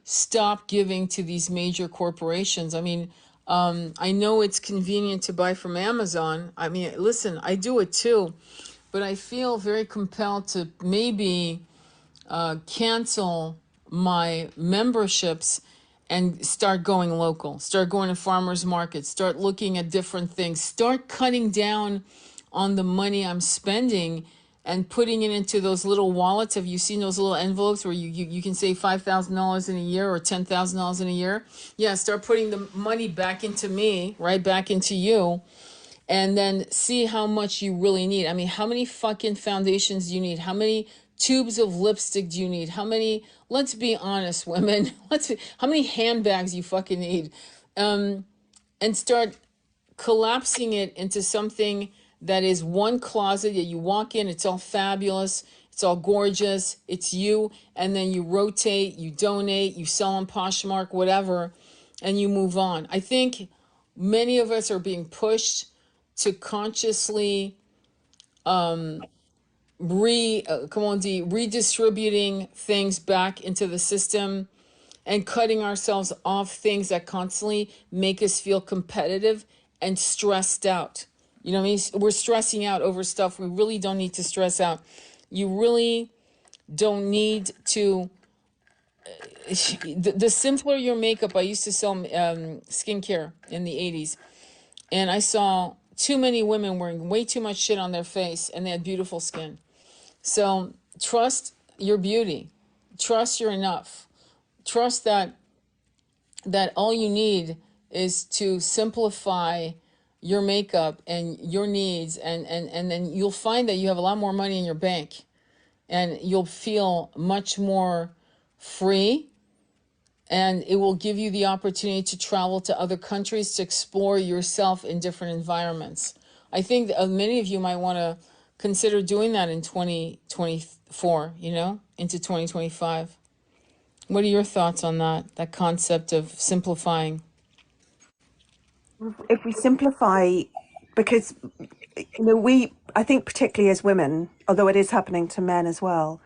A: stop giving to these major corporations. I mean, I know it's convenient to buy from Amazon. I mean, listen, I do it too, but I feel very compelled to maybe cancel my memberships and start going local, start going to farmers markets, start looking at different things, start cutting down on the money I'm spending and putting it into those little wallets. Have you seen those little envelopes where you can save $5,000 in a year or $10,000 in a year? Yeah, start putting the money back into me, right back into you, and then see how much you really need. I mean, how many fucking foundations do you need? How many tubes of lipstick do you need? How many, let's be honest, women, how many handbags you fucking need? And start collapsing it into something that is one closet that you walk in, it's all fabulous, it's all gorgeous, it's you, and then you rotate, you donate, you sell on Poshmark, whatever, and you move on. I think many of us are being pushed to consciously redistributing things back into the system and cutting ourselves off things that constantly make us feel competitive and stressed out. You know what I mean? We're stressing out over stuff we really don't need to stress out. You really don't need to. The simpler your makeup, I used to sell skincare in the 80s, and I saw too many women wearing way too much shit on their face and they had beautiful skin. So trust your beauty. Trust you're enough. Trust that all you need is to simplify your makeup and your needs, and then you'll find that you have a lot more money in your bank and you'll feel much more free, and it will give you the opportunity to travel to other countries to explore yourself in different environments. I think that many of you might want to consider doing that in 2024, into 2025. What are your thoughts on that concept of simplifying?
B: If we simplify, because I think particularly as women, although it is happening to men as well,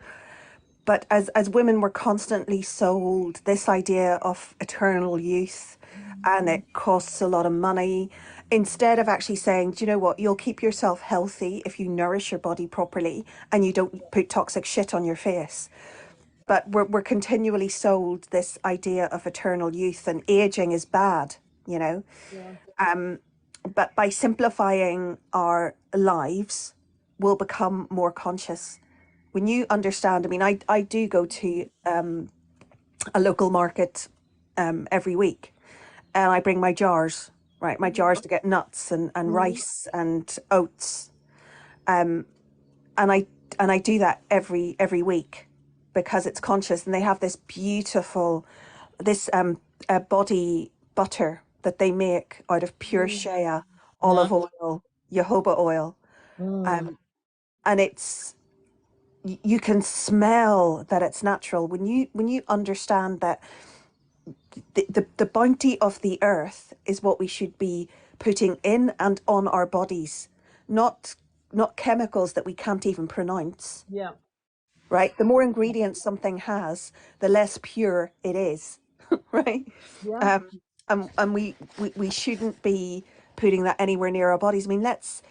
B: but as women, we're constantly sold this idea of eternal youth, and it costs a lot of money. Instead of actually saying, do you know what, you'll keep yourself healthy if you nourish your body properly and you don't put toxic shit on your face. But we're continually sold this idea of eternal youth, and aging is bad, you know.
A: Yeah.
B: But by simplifying our lives, we'll become more conscious. When you understand, I mean, I do go to a local market every week, and I bring my jars, right? My jars to get nuts and
A: Mhm.
B: rice and oats, and I do that every week because it's conscious, and they have this beautiful this body butter that they make out of pure shea,
A: Yeah.
B: olive oil, jojoba oil,
A: Mm.
B: and you can smell that it's natural when you understand that the bounty of the earth is what we should be putting in and on our bodies, not not chemicals that we can't even pronounce,
A: Yeah.
B: right? The more ingredients something has, the less pure it is, right?
A: Yeah.
B: Um, and we shouldn't be putting that anywhere near our bodies. I mean, let's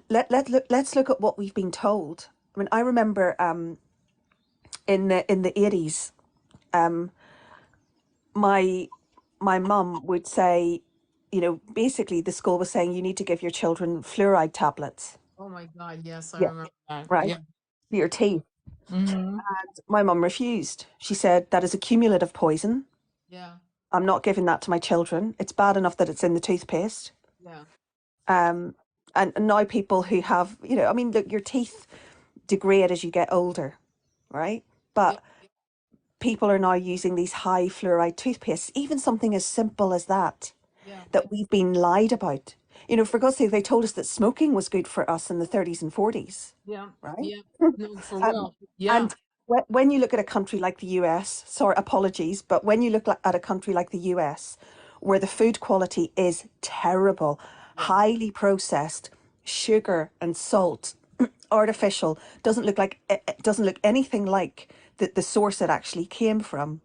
B: look at what we've been told. I mean, I remember in the 80s, my my mum would say, basically the school was saying you need to give your children fluoride tablets,
A: Oh my God. Yes, I
B: yeah,
A: remember that.
B: right,
A: Yeah.
B: for your teeth.
A: Hmm.
B: My mum refused. She said that is a cumulative poison.
A: Yeah.
B: I'm not giving that to my children. It's bad enough that it's in the toothpaste.
A: Yeah.
B: Um, and now people who have, I mean, look, your teeth degrade as you get older, right?
A: Yeah.
B: But people are now using these high fluoride toothpastes, even something as simple as that,
A: Yeah.
B: that we've been lied about. For God's sake, they told us that smoking was good for us in the 30s and 40s,
A: Yeah.
B: right?
A: Yeah. No, for
B: Um,
A: real. Yeah.
B: and when you look at a country like the US, sorry, apologies, but when you look at a country like the US, where the food quality is terrible,
A: Yeah.
B: highly processed, sugar and salt, artificial, doesn't look anything like the source it actually came from.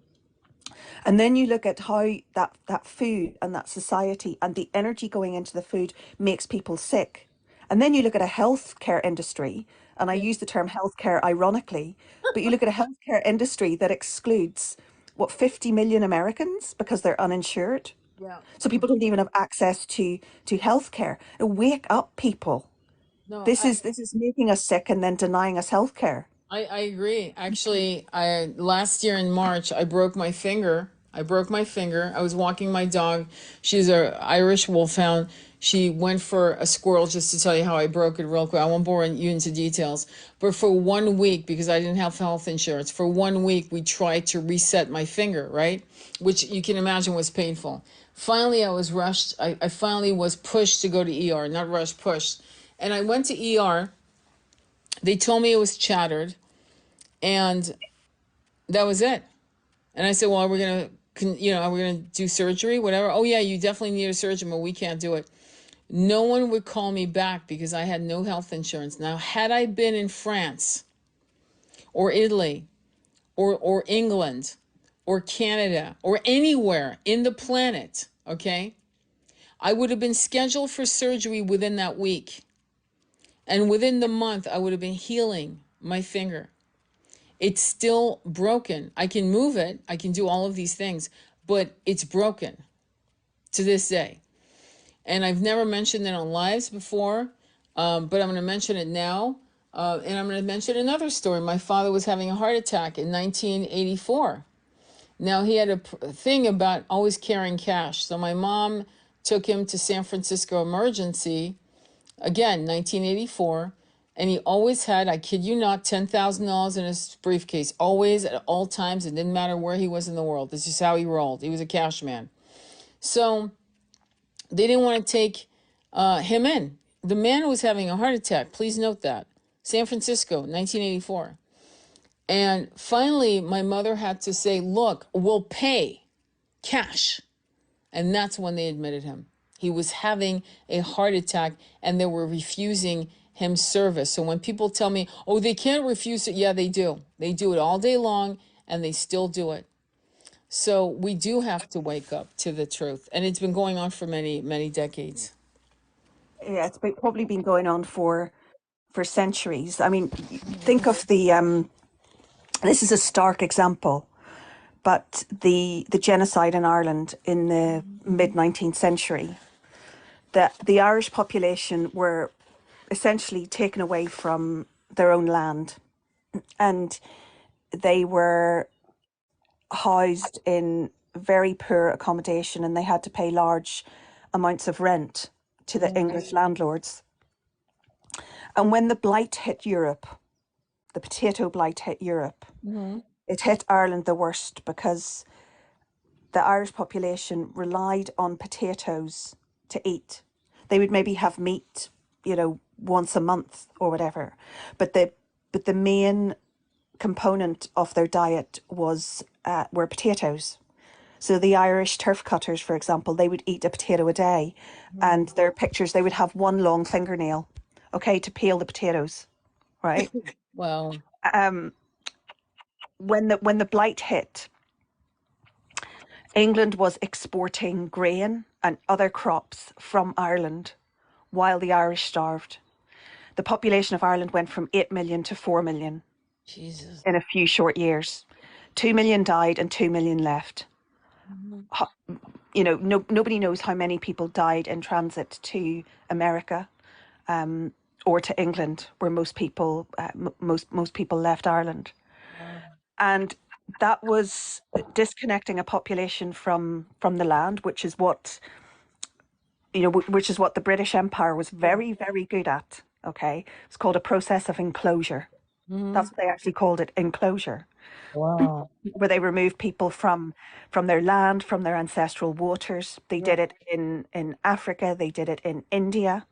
B: And then you look at how that food and that society and the energy going into the food makes people sick. And then you look at a healthcare industry, and I
A: Yeah.
B: use the term healthcare ironically, but you look at a healthcare industry that excludes, what, 50 million Americans because they're uninsured.
A: Yeah.
B: So people don't even have access to healthcare. Wake up, people.
A: No,
B: This is making us sick and then denying us healthcare.
A: I agree. Actually, I last year in March, I broke my finger. I broke my finger. I was walking my dog. She's a Irish wolfhound. She went for a squirrel, just to tell you how I broke it real quick. I won't bore you into details. But for 1 week, because I didn't have health insurance, for 1 week we tried to reset my finger, right? Which you can imagine was painful. Finally, I was rushed. I finally was pushed to go to ER, not rushed, pushed. And I went to ER. They told me it was shattered, and that was it. And I said, well, we're going to are we going to do surgery? Whatever. Oh yeah, you definitely need a surgeon, but we can't do it. No one would call me back because I had no health insurance. Now, had I been in France or Italy or England or Canada or anywhere in the planet, okay, I would have been scheduled for surgery within that week. And within the month, I would have been healing my finger. It's still broken. I can move it. I can do all of these things, but it's broken to this day. And I've never mentioned it on lives before, but I'm going to mention it now. And I'm going to mention another story. My father was having a heart attack in 1984. Now, he had a thing about always carrying cash. So my mom took him to San Francisco Emergency, again, 1984. And he always had, I kid you not, $10,000 in his briefcase, always at all times. It didn't matter where he was in the world. This is how he rolled. He was a cash man. So they didn't want to take him in. The man was having a heart attack. Please note that. San Francisco, 1984. And finally, my mother had to say, look, we'll pay cash. And that's when they admitted him. He was having a heart attack and they were refusing him service. So when people tell me, oh, they can't refuse it, yeah, they do. They do it all day long and they still do it. So we do have to wake up to the truth. And it's been going on for many, many decades.
B: Yeah, it's probably been going on for centuries. I mean, think of the this is a stark example, but the genocide in Ireland in the mid 19th century. That the Irish population were essentially taken away from their own land, and they were housed in very poor accommodation, and they had to pay large amounts of rent to the English landlords. And when the blight hit Europe, the potato blight hit Europe, it hit Ireland the worst because the Irish population relied on potatoes to eat. They would maybe have meat, once a month or whatever, but the main component of their diet were potatoes. So the Irish turf cutters, for example, they would eat a potato a day, and their pictures, they would have one long fingernail, okay, to peel the potatoes, right?
A: Well,
B: When the blight hit, England was exporting grain and other crops from Ireland while the Irish starved. The population of Ireland went from 8 million to 4 million
A: Jesus.
B: in a few short years. 2 million died and 2 million left. Nobody knows how many people died in transit to America or to England, where most people left Ireland. And that was disconnecting a population from the land, which is what the British Empire was very, very good at. Okay, it's called a process of enclosure. That's what they actually called it, enclosure.
A: Wow.
B: Where they removed people from their land, from their ancestral waters. They did it in Africa. They did it in India.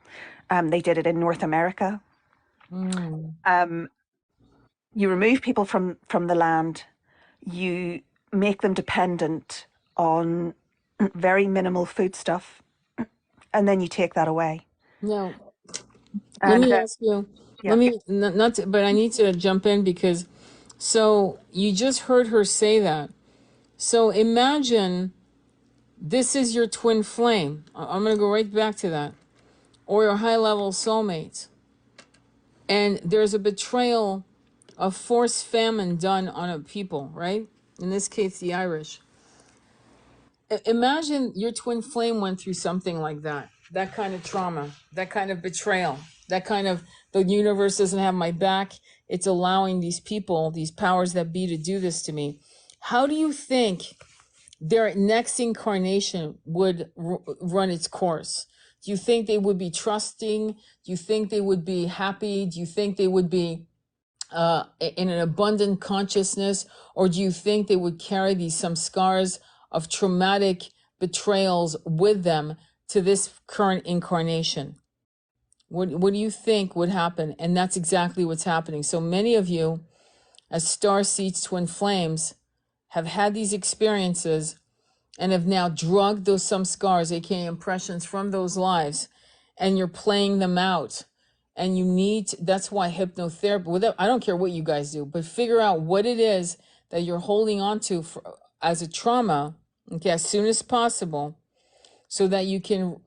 B: They did it in North America. You remove people from the land. You make them dependent on very minimal food stuff, and then you take that away.
A: Now, let
B: And
A: me ask you,
B: yeah,
A: let me, not to, but I need to jump in because, so you just heard her say that. So imagine this is your twin flame. I'm going to go right back to that. Or your high level soulmates. And there's a betrayal of forced famine done on a people, right? In this case, the Irish. Imagine your twin flame went through something like that kind of trauma, that kind of betrayal, that kind of, the universe doesn't have my back. It's allowing these people, these powers that be, to do this to me. How do you think their next incarnation would run its course? Do you think they would be trusting? Do you think they would be happy? Do you think they would be in an abundant consciousness? Or do you think they would carry some scars of traumatic betrayals with them to this current incarnation? What do you think would happen? And that's exactly what's happening. So many of you, as star seeds, twin flames, have had these experiences and have now drugged those some scars, aka impressions from those lives, and you're playing them out. And you need that's why hypnotherapy, without, I don't care what you guys do, but figure out what it is that you're holding on to as a trauma, okay, as soon as possible, so that you can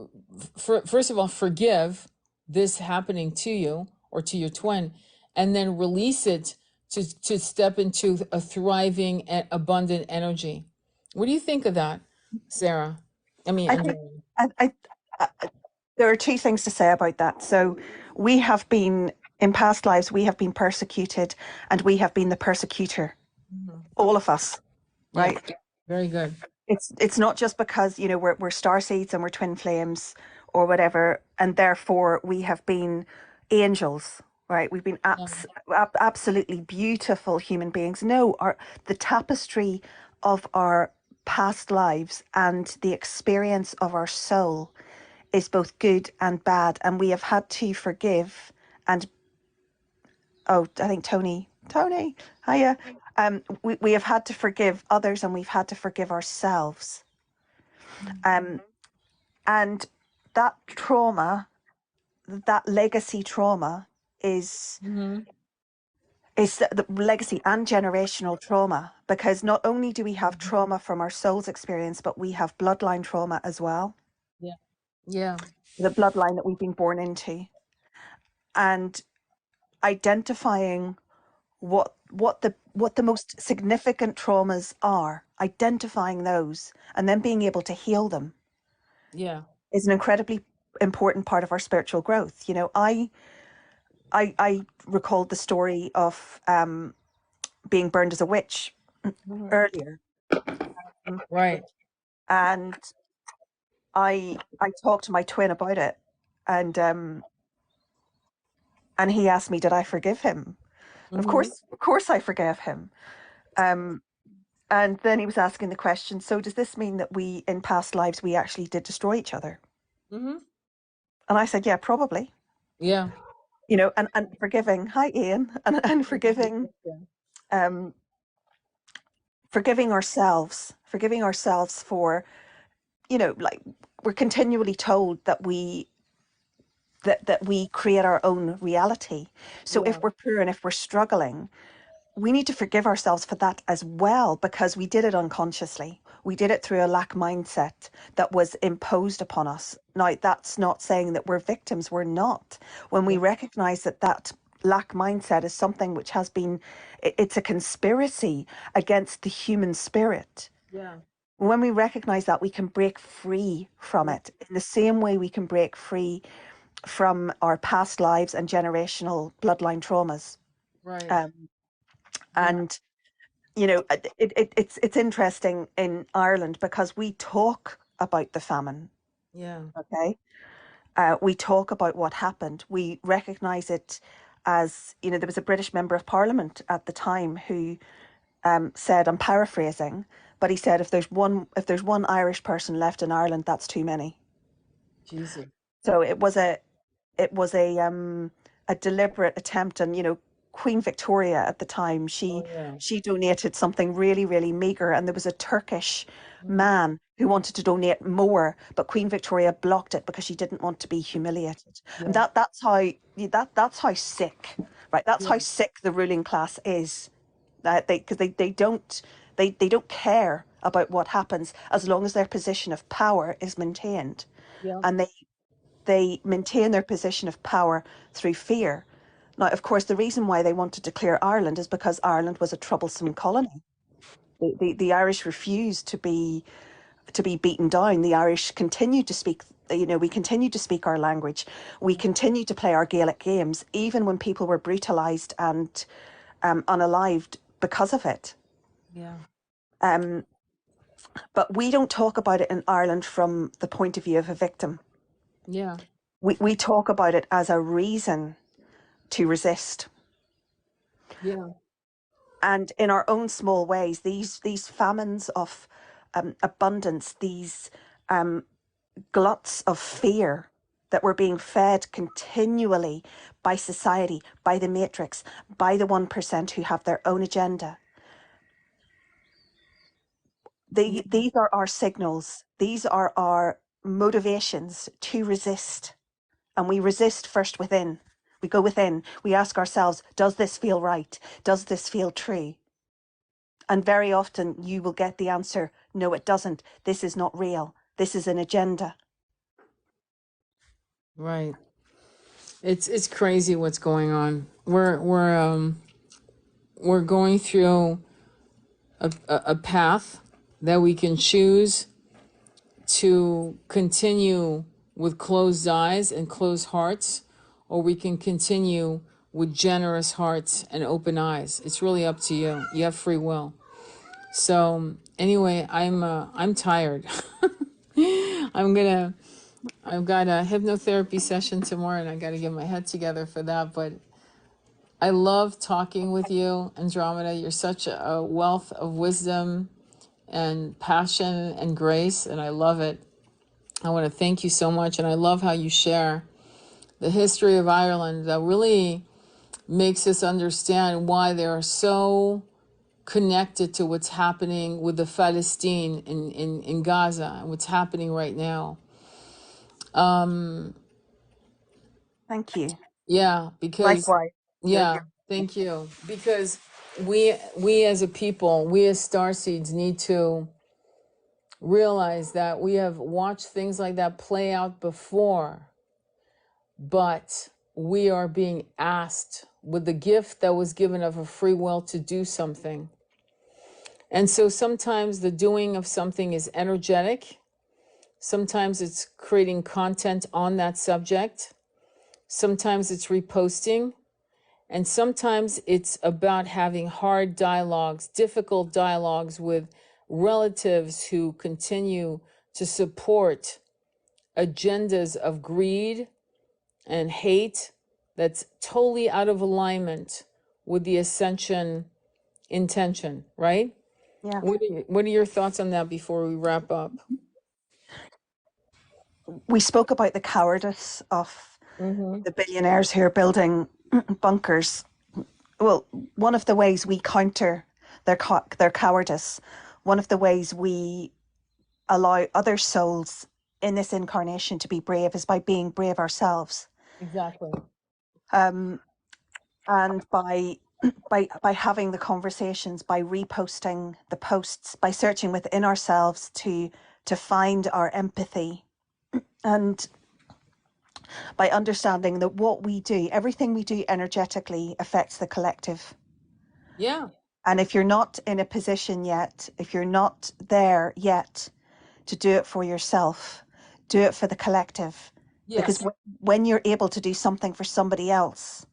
A: first of all forgive this happening to you or to your twin, and then release it to step into a thriving and abundant energy. What do you think of that, Sarah? I mean,
B: I think
A: Andrea.
B: I, there are two things to say about that. So we have been, in past lives, we have been persecuted and we have been the persecutor,
A: Mhm.
B: all of us,
A: Yeah,
B: right?
A: very good.
B: It's not just because, you know, we're star seeds and we're twin flames or whatever, and therefore we have been angels, right? We've been
A: Yeah,
B: absolutely beautiful human beings. No, the tapestry of our past lives and the experience of our soul is both good and bad, and we have had to forgive. And oh, I think Tony, hiya. We have had to forgive others, and we've had to forgive ourselves. Um, and that trauma, that legacy trauma, is
A: mm-hmm.
B: the legacy and generational trauma, because not only do we have trauma from our soul's experience, but we have bloodline trauma as well,
A: Yeah, yeah,
B: the bloodline that we've been born into, and identifying what the most significant traumas are, identifying those and then being able to heal them
A: yeah.
B: is an incredibly important part of our spiritual growth. You know, I recalled the story of being burned as a witch
A: Mhm.
B: earlier,
A: Right.
B: and I talked to my twin about it, and he asked me, did I forgive him? And
A: Mm-hmm.
B: of course I forgave him. Um, And then he was asking the question, so does this mean that we, in past lives, we actually did destroy each other?
A: Mm-hmm.
B: And I said, yeah, probably.
A: Yeah.
B: You know, and forgiving, hi Ian, and
A: Yeah.
B: um, forgiving ourselves for, you know, like we're continually told that we create our own reality. So
A: Yeah.
B: if we're poor and if we're struggling, we need to forgive ourselves for that as well, because we did it unconsciously. We did it through a lack mindset that was imposed upon us. Now, that's not saying that we're victims. We're not. When we
A: Yeah.
B: recognize that that lack mindset is something which has been, it's a conspiracy against the human spirit.
A: Yeah.
B: When we recognize that, we can break free from
A: Yeah.
B: it in the same way we can break free from our past lives and generational bloodline traumas.
A: Right.
B: Um,
A: Yeah.
B: and you know, it's interesting in Ireland because we talk about the famine.
A: Yeah.
B: Okay, we talk about what happened. We recognise it as, you know, there was a British member of Parliament at the time who said, I'm paraphrasing, but he said, if there's one Irish person left in Ireland, that's too many.
A: Jesus.
B: So it was a deliberate attempt, and you know, Queen Victoria at the time,
A: Oh yeah.
B: she donated something really really meager, and there was a Turkish
A: Mm-hmm.
B: man who wanted to donate more, but Queen Victoria blocked it because she didn't want to be humiliated. And
A: Yeah.
B: that's how sick, right? That's
A: Yeah.
B: how sick the ruling class is. That they don't care about what happens as long as their position of power is maintained,
A: Yeah.
B: and they maintain their position of power through fear. Now, of course, the reason why they want to declare Ireland is because Ireland was a troublesome colony. The Irish refused to be beaten down. The Irish continued to speak. You know, we continued to speak our language. We
A: Yeah.
B: continued to play our Gaelic games, even when people were brutalised and unalived because of it.
A: Yeah.
B: Um, but we don't talk about it in Ireland from the point of view of a victim.
A: Yeah.
B: We talk about it as a reason to resist.
A: Yeah.
B: And in our own small ways, these famines of abundance, these gluts of fear that we're being fed continually by society, by the matrix, by the 1% who have their own agenda. These are our signals. These are our motivations to resist. And we resist first within. We go within. We ask ourselves, does this feel right? Does this feel true? And very often you will get the answer, no, it doesn't. This is not real. This is an agenda.
A: Right. It's crazy what's going on. We're going through a path that we can choose to continue with closed eyes and closed hearts, or we can continue with generous hearts and open eyes. It's really up to you. You have free will. So anyway, I'm tired. I've got a hypnotherapy session tomorrow, and I got to get my head together for that. But I love talking with you, Andromeda. You're such a wealth of wisdom and passion and grace, and I love it. I want to thank you so much, and I love how you share the history of Ireland. That really makes us understand why they are so connected to what's happening with the Palestine in Gaza and what's happening right now.
B: Thank you.
A: Yeah, because
B: Likewise.
A: yeah, thank you. Because we as a people, we as starseeds need to realize that we have watched things like that play out before, but we are being asked with the gift that was given of a free will to do something. And so sometimes the doing of something is energetic. Sometimes it's creating content on that subject. Sometimes it's reposting. And sometimes it's about having hard dialogues, difficult dialogues with relatives who continue to support agendas of greed and hate that's totally out of alignment with the ascension intention, right?
B: Yeah.
A: What are your thoughts on that before we wrap up?
B: We spoke about the cowardice of
A: Mm-hmm.
B: the billionaires who are building bunkers. Well, one of the ways we counter their cowardice, one of the ways we allow other souls in this incarnation to be brave is by being brave ourselves.
A: Exactly.
B: And by having the conversations, by reposting the posts, by searching within ourselves to find our empathy, and by understanding that what we do, everything we do energetically affects the collective.
A: Yeah.
B: And if you're not in a position yet, if you're not there yet to do it for yourself, do it for the collective. Because
A: Yes.
B: when you're able to do something for somebody else,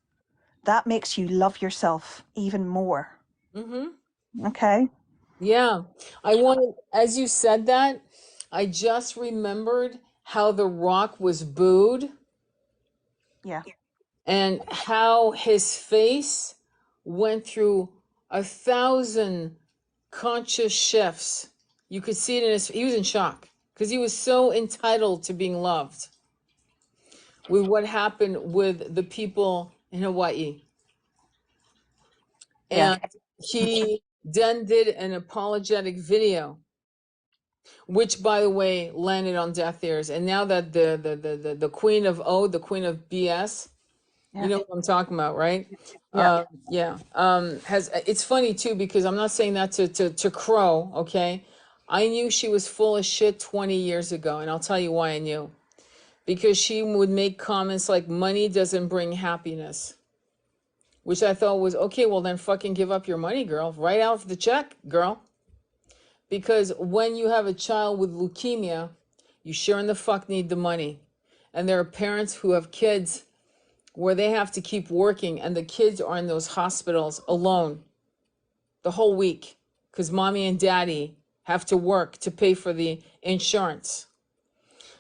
B: that makes you love yourself even more.
A: Mm-hmm.
B: Okay?
A: Yeah. I wanted, as you said that, I just remembered how The Rock was booed
B: Yeah.
A: and how his face went through 1,000 conscious shifts. You could see it in his, he was in shock because he was so entitled to being loved with what happened with the people in Hawaii.
B: Yeah.
A: And he then did an apologetic video, which by the way landed on deaf ears. And now that the queen of O, the queen of BS, you
B: Yeah.
A: know what I'm talking about, right?
B: Yeah.
A: Yeah. Has, it's funny too because I'm not saying that to crow, okay? I knew she was full of shit 20 years ago, and I'll tell you why I knew. Because she would make comments like money doesn't bring happiness, which I thought was okay, well then fucking give up your money, girl. Write out the check, girl. Because when you have a child with leukemia, you sure in the fuck need the money. And there are parents who have kids where they have to keep working and the kids are in those hospitals alone the whole week because mommy and daddy have to work to pay for the insurance.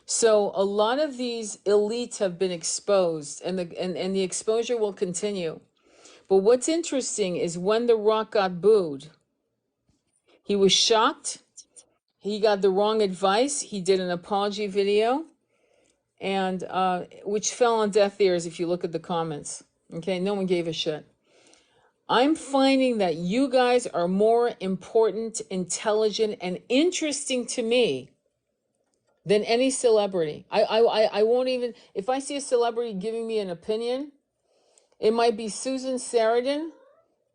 A: So a lot of these elites have been exposed and the exposure will continue. But what's interesting is when The Rock got booed, he was shocked. He got the wrong advice. He did an apology video, and which fell on deaf ears if you look at the comments. Okay, no one gave a shit. I'm finding that you guys are more important, intelligent, and interesting to me than any celebrity. I won't even, if I see a celebrity giving me an opinion, it might be Susan Sarandon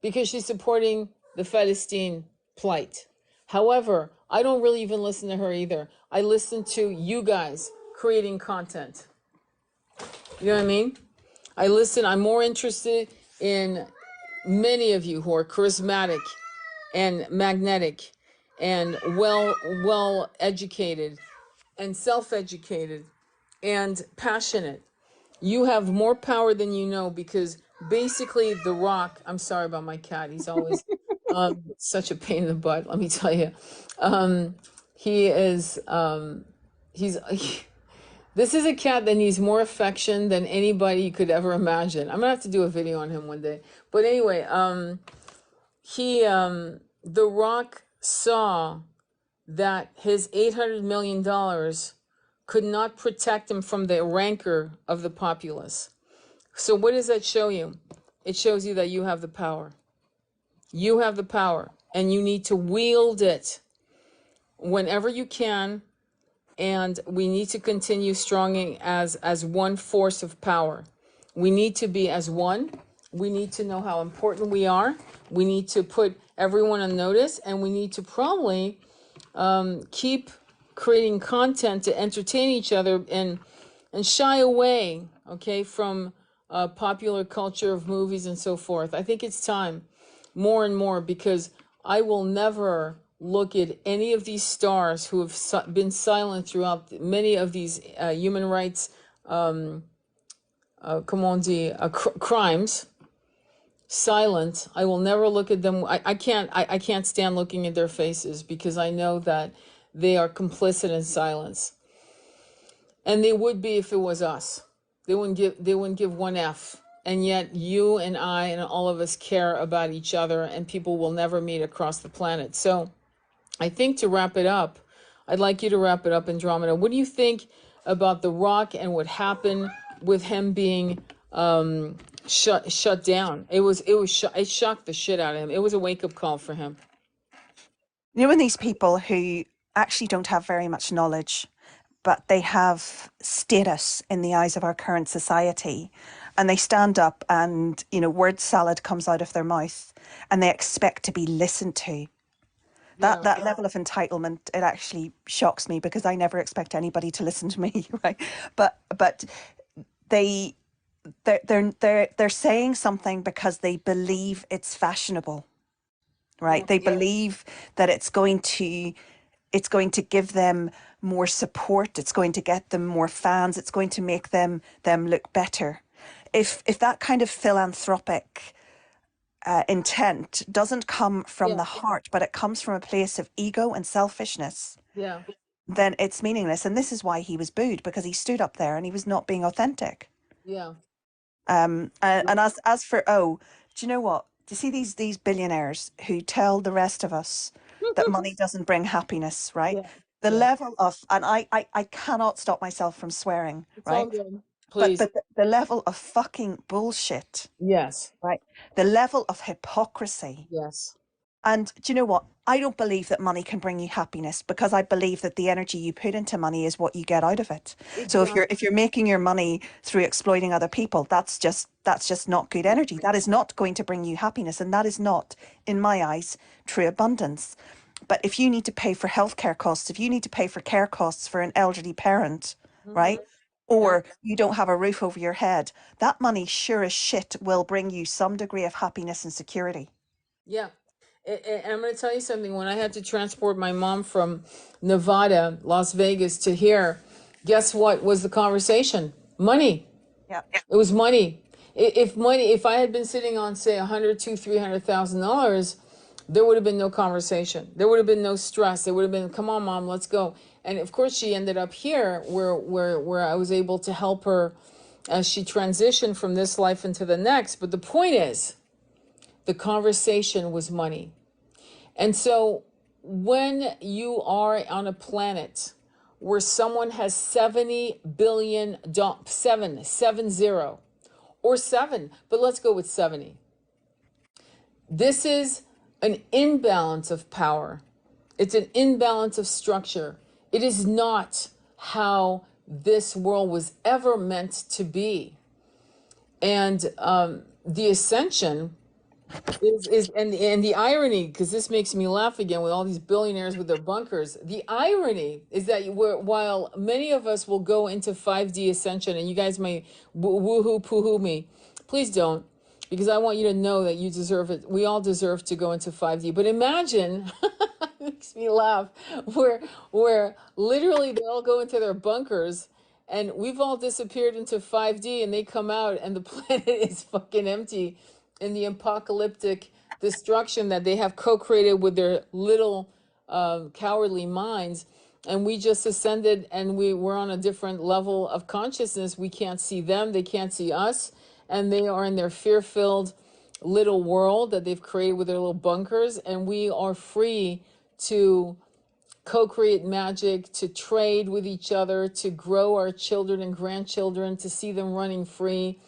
A: because she's supporting the Palestine plight. However, I don't really even listen to her either. I listen to you guys creating content. You know what I mean? I'm more interested in many of you who are charismatic and magnetic and well educated and self-educated and passionate. You have more power than you know, because basically The Rock, I'm sorry about my cat, he's always such a pain in the butt, let me tell you. He is he's this is a cat that needs more affection than anybody you could ever imagine. I'm gonna have to do a video on him one day. But anyway, The Rock saw that his $800 million could not protect him from the rancor of the populace. So what does that show you? It shows you that you have the power. You have the power, and you need to wield it whenever you can. And we need to continue stronging as one force of power. We need to be as one. We need to know how important we are. We need to put everyone on notice, and we need to probably keep creating content to entertain each other and shy away, okay, from popular culture of movies and so forth. I think it's time more and more, because I will never look at any of these stars who have been silent throughout many of these human rights crimes, silent. I will never look at them. I can't stand looking at their faces, because I know that they are complicit in silence. And they would be if it was us. They wouldn't give one F. And yet you and I and all of us care about each other, and people will never meet across the planet. So I think, to wrap it up, I'd like you to wrap it up, Andromeda. What do you think about The Rock and what happened with him being shut down? It shocked the shit out of him. It was a wake-up call for him.
B: You know, when these people who actually don't have very much knowledge, but they have status in the eyes of our current society, and they stand up and, you know, word salad comes out of their mouth and they expect to be listened to.
A: Yeah.
B: That level of entitlement, it actually shocks me, because I never expect anybody to listen to me, right? But they they're saying something because they believe it's fashionable, right? They believe that it's going to give them more support, it's going to get them more fans, it's going to make them look better. If that kind of philanthropic intent doesn't come from the heart, but it comes from a place of ego and selfishness,
A: Yeah.
B: then it's meaningless. And this is why he was booed, because he stood up there and he was not being authentic.
A: Yeah.
B: And as for, do you know what? Do you see these billionaires who tell the rest of us that money doesn't bring happiness, right?
A: Yeah.
B: The
A: Yeah.
B: level of, and I cannot stop myself from swearing,
A: It's all
B: right?
A: good.
B: But
A: Please.
B: the level of fucking bullshit,
A: Yes.
B: right? The level of hypocrisy.
A: Yes.
B: And do you know what? I don't believe that money can bring you happiness, because I believe that the energy you put into money is what you get out of it. So
A: Exactly.
B: if you're making your money through exploiting other people, that's just not good energy. That is not going to bring you happiness, and that is not, in my eyes, true abundance. But if you need to pay for healthcare costs, if you need to pay for care costs for an elderly parent, right?
A: Yeah.
B: Or you don't have a roof over your head, that money sure as shit will bring you some degree of happiness and security.
A: Yeah. And I'm going to tell you something. When I had to transport my mom from Nevada, Las Vegas to here, guess what was the conversation? Money.
B: Yeah.
A: It was money. If I had been sitting on, say, 100, $300,000, there would have been no conversation. There would have been no stress. There would have been, come on, mom, let's go. And of course, she ended up here, where I was able to help her as she transitioned from this life into the next. But the point is, the conversation was money. And so when you are on a planet where someone has 70 billion, seven, 70, or 7, but let's go with 70. This is an imbalance of power. It's an imbalance of structure. It is not how this world was ever meant to be. And the ascension is and the irony, because this makes me laugh again with all these billionaires with their bunkers. The irony is that while many of us will go into 5D ascension, and you guys may woohoo poohoo me, please don't, because I want you to know that you deserve it. We all deserve to go into 5D. But imagine, it makes me laugh, where literally they all go into their bunkers and we've all disappeared into 5D and they come out and the planet is fucking empty in the apocalyptic destruction that they have co-created with their little cowardly minds. And we just ascended and we're on a different level of consciousness. We can't see them, they can't see us, and they are in their fear-filled little world that they've created with their little bunkers, and we are free to co-create magic, to trade with each other, to grow our children and grandchildren, to see them running free.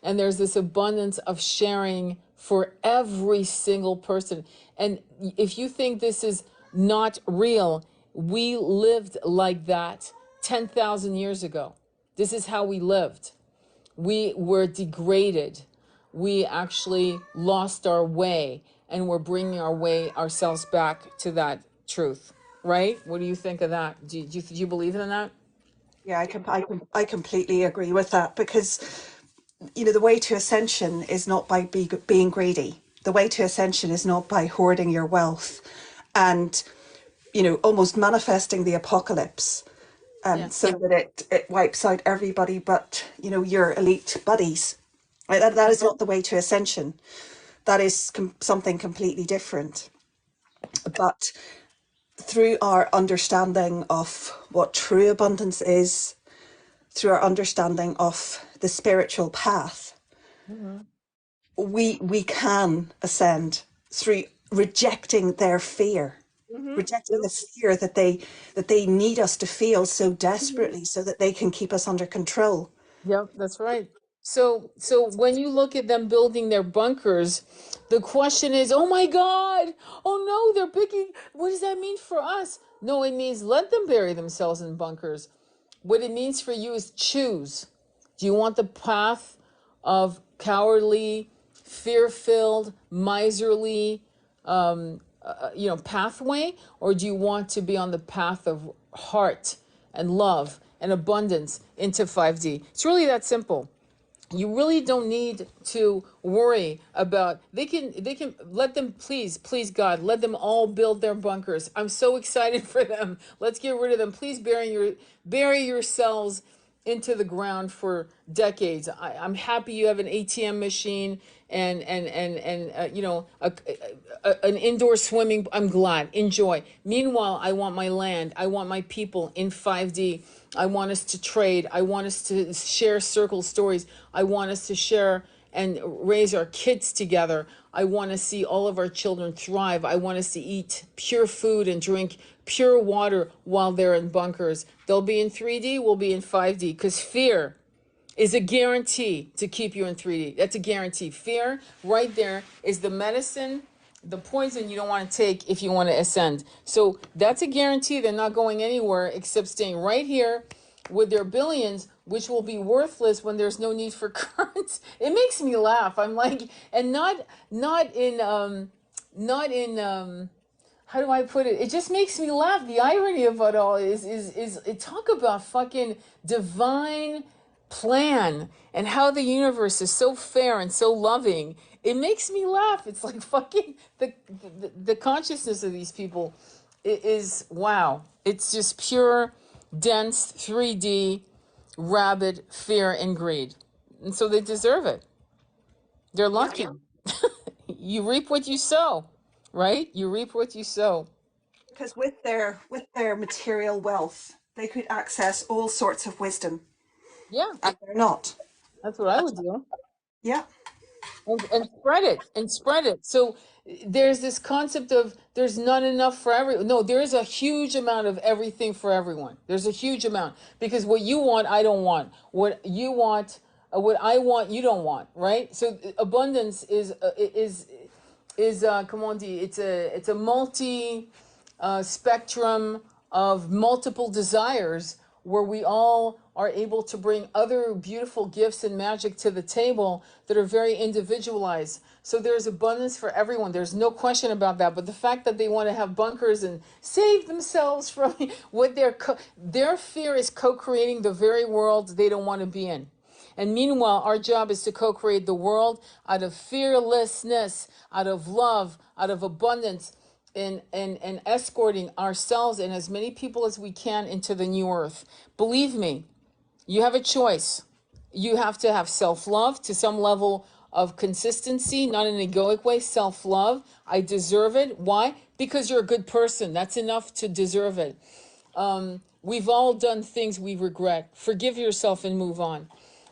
A: And there's this abundance of sharing for every single person. And if you think this is not real, we lived like that 10,000 years ago. This is how we lived. We were degraded. We actually lost our way, and we're bringing ourselves back to that truth. Right? What do you think of that? Do you believe in that?
B: Yeah, I completely agree with that, because the way to ascension is not by being greedy. The way to ascension is not by hoarding your wealth and almost manifesting the apocalypse,
A: Yeah.
B: so that it wipes out everybody but your elite buddies. Right? That is not the way to ascension. That is something completely different. But through our understanding of what true abundance is, through our understanding of the spiritual path,
A: Mhm.
B: we can ascend through rejecting their fear, rejecting
A: Yep.
B: the fear that they need us to feel so desperately so that they can keep us under control.
A: Yep, that's right. So when you look at them building their bunkers, the question is, oh my God, oh no, they're picking. What does that mean for us? No, it means let them bury themselves in bunkers. What it means for you is choose. Do you want the path of cowardly, fear-filled, miserly, pathway, or do you want to be on the path of heart and love and abundance into 5D? It's really that simple. You really don't need to worry about, they can let them, please God, let them all build their bunkers. I'm so excited for them. Let's get rid of them. Please bury yourselves into the ground for decades. I'm happy you have an ATM machine and an indoor swimming. I'm glad. Enjoy. Meanwhile, I want my land. I want my people in 5D. I want us to trade. I want us to share circle stories. I want us to share and raise our kids together. I want to see all of our children thrive. I want us to eat pure food and drink pure water while they're in bunkers. They'll be in 3D, we'll be in 5D, because fear is a guarantee to keep you in 3D. That's a guarantee. Fear right there is the medicine, the poison you don't want to take if you want to ascend. So that's a guarantee they're not going anywhere except staying right here with their billions, which will be worthless when there's no need for currents. It makes me laugh. I'm like, and not in how do I put it? It just makes me laugh. The irony of it all is it talk about fucking divine plan and how the universe is so fair and so loving. It makes me laugh. It's like fucking the consciousness of these people is wow. It's just pure, dense 3D, rabid fear and greed. And so they deserve it. They're
B: Yeah,
A: lucky. You reap what you sow, right? You reap what you sow.
B: because with their material wealth, they could access all sorts of wisdom,
A: Yeah,
B: and they're not.
A: that's what I would do.
B: Yeah,
A: And spread it and spread it. So there's this concept of there's not enough for everyone. No, there is a huge amount of everything for everyone. There's a huge amount, because what you want, I don't want. What you want, what I want, you don't want. Right? So abundance is is come on, it's a multi spectrum of multiple desires where we all are able to bring other beautiful gifts and magic to the table that are very individualized. So there's abundance for everyone. There's no question about that. But the fact that they want to have bunkers and save themselves from what their fear is co-creating the very world they don't want to be in. And meanwhile, our job is to co-create the world out of fearlessness, out of love, out of abundance, and escorting ourselves and as many people as we can into the new earth. Believe me, you have a choice. You have to have self-love to some level of consistency, not in an egoic way, self-love. I deserve it. Why? Because you're a good person. That's enough to deserve it. We've all done things we regret. Forgive yourself and move on.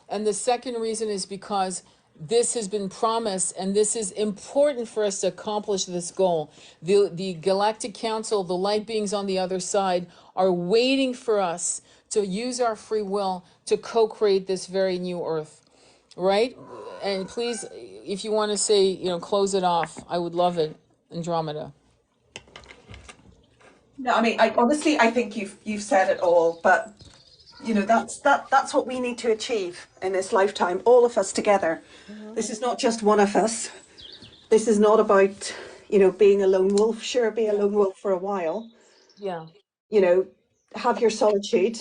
A: And the second reason is because this has been promised and this is important for us to accomplish this goal. The Galactic Council, the light beings on the other side are waiting for us to use our free will to co-create this very new earth, right? And please, if you want to say, you know, close it off, I would love it, Andromeda.
B: No, I mean, I think you've said it all, but you know, that's what we need to achieve in this lifetime, all of us together. This is not just one of us. This is not about, you know, being a lone wolf. Sure, be a lone wolf for a while.
A: Yeah,
B: You know, have your solitude,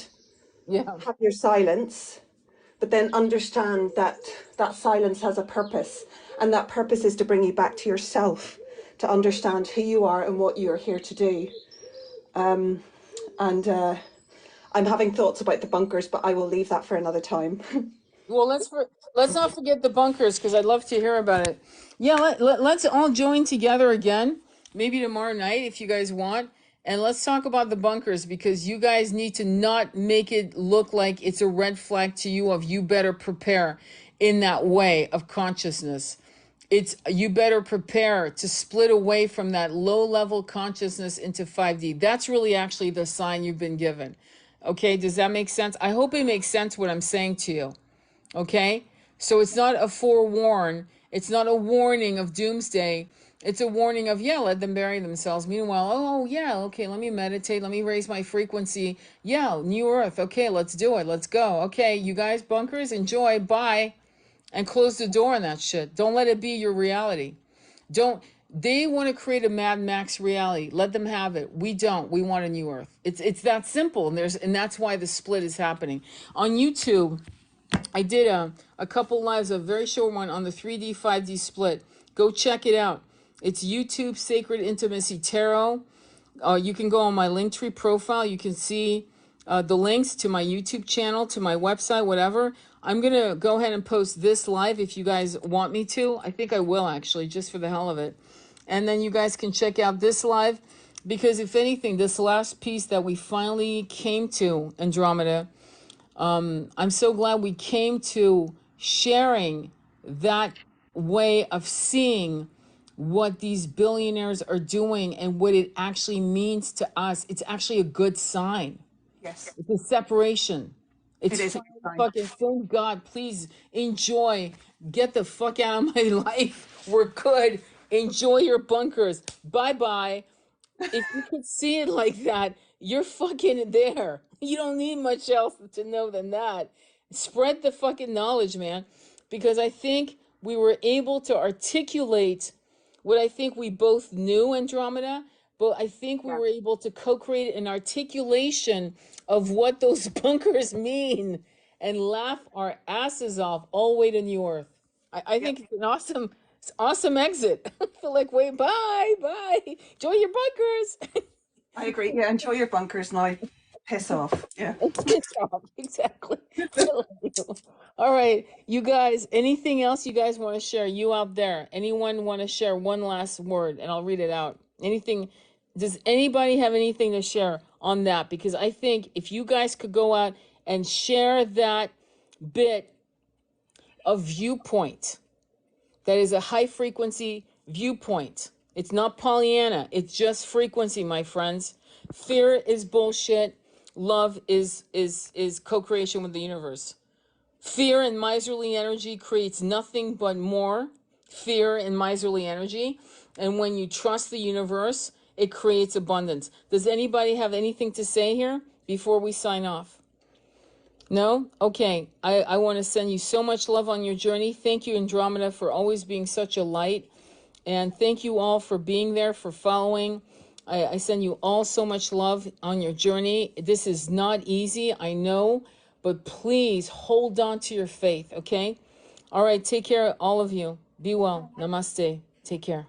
A: yeah.
B: have your silence, but then understand that that silence has a purpose, and that purpose is to bring you back to yourself, to understand who you are and what you are here to do. And I'm having thoughts about the bunkers, but I will leave that for another time.
A: Well, let's not forget the bunkers because I'd love to hear about it. Yeah, let's all join together again, maybe tomorrow night if you guys want, and let's talk about the bunkers because you guys need to not make it look like it's a red flag to you of you better prepare in that way of consciousness. It's you better prepare to split away from that low level consciousness into 5D. That's really actually the sign you've been given. Okay, does that make sense? I hope it makes sense what I'm saying to you. Okay? So it's not a forewarn. It's not a warning of doomsday. It's a warning of, yeah, let them bury themselves. Meanwhile, oh, yeah, okay, let me meditate. Let me raise my frequency. Yeah, new earth. Okay, let's do it. Let's go. Okay, you guys, bunkers, enjoy. Bye. And close the door on that shit. Don't let it be your reality. Don't. They want to create a Mad Max reality. Let them have it. We don't. We want a new earth. It's that simple. And that's why the split is happening. On YouTube, I did a couple lives, a very short one on the 3D, 5D split. Go check it out. It's YouTube Sacred Intimacy Tarot. You can go on my Linktree profile. You can see the links to my YouTube channel, to my website, whatever. I'm going to go ahead and post this live if you guys want me to. I think I will actually, just for the hell of it. And then you guys can check out this live because if anything, this last piece that we finally came to, Andromeda, I'm so glad we came to sharing that way of seeing what these billionaires are doing and what it actually means to us. It's actually a good sign.
B: Yes,
A: It's a separation.
B: it
A: It's
B: is a
A: fine.
B: good sign.
A: Fucking thank God. Please enjoy. Get the fuck out of my life. We're good. Enjoy your bunkers. Bye bye. If you could see it like that, you're fucking there. You don't need much else to know than that. Spread the fucking knowledge, man. Because I think we were able to articulate what I think we both knew, Andromeda, but I think we
B: Yeah.
A: were able to co-create an articulation of what those bunkers mean and laugh our asses off all the way to New Earth. I
B: Yep.
A: think it's awesome exit. I feel like, wait, bye, bye. Enjoy your bunkers.
B: I agree. Yeah, enjoy your bunkers now. Piss off. Yeah.
A: Piss off. Exactly. I love you. All right, you guys, anything else you guys want to share? You out there, anyone want to share one last word and I'll read it out? Anything, does anybody have anything to share on that? Because I think if you guys could go out and share that bit of viewpoint, that is a high frequency viewpoint. It's not Pollyanna. It's just frequency, my friends. Fear is bullshit. Love is co-creation with the universe. Fear and miserly energy creates nothing but more. fear and miserly energy. And when you trust the universe, it creates abundance. Does anybody have anything to say here before we sign off? No? Okay. I want to send you so much love on your journey. Thank you, Andromeda, for always being such a light. And thank you all for being there, for following. I send you all so much love on your journey. This is not easy, I know, but please hold on to your faith, okay? All right, take care, all of you. Be well. Namaste. Take care.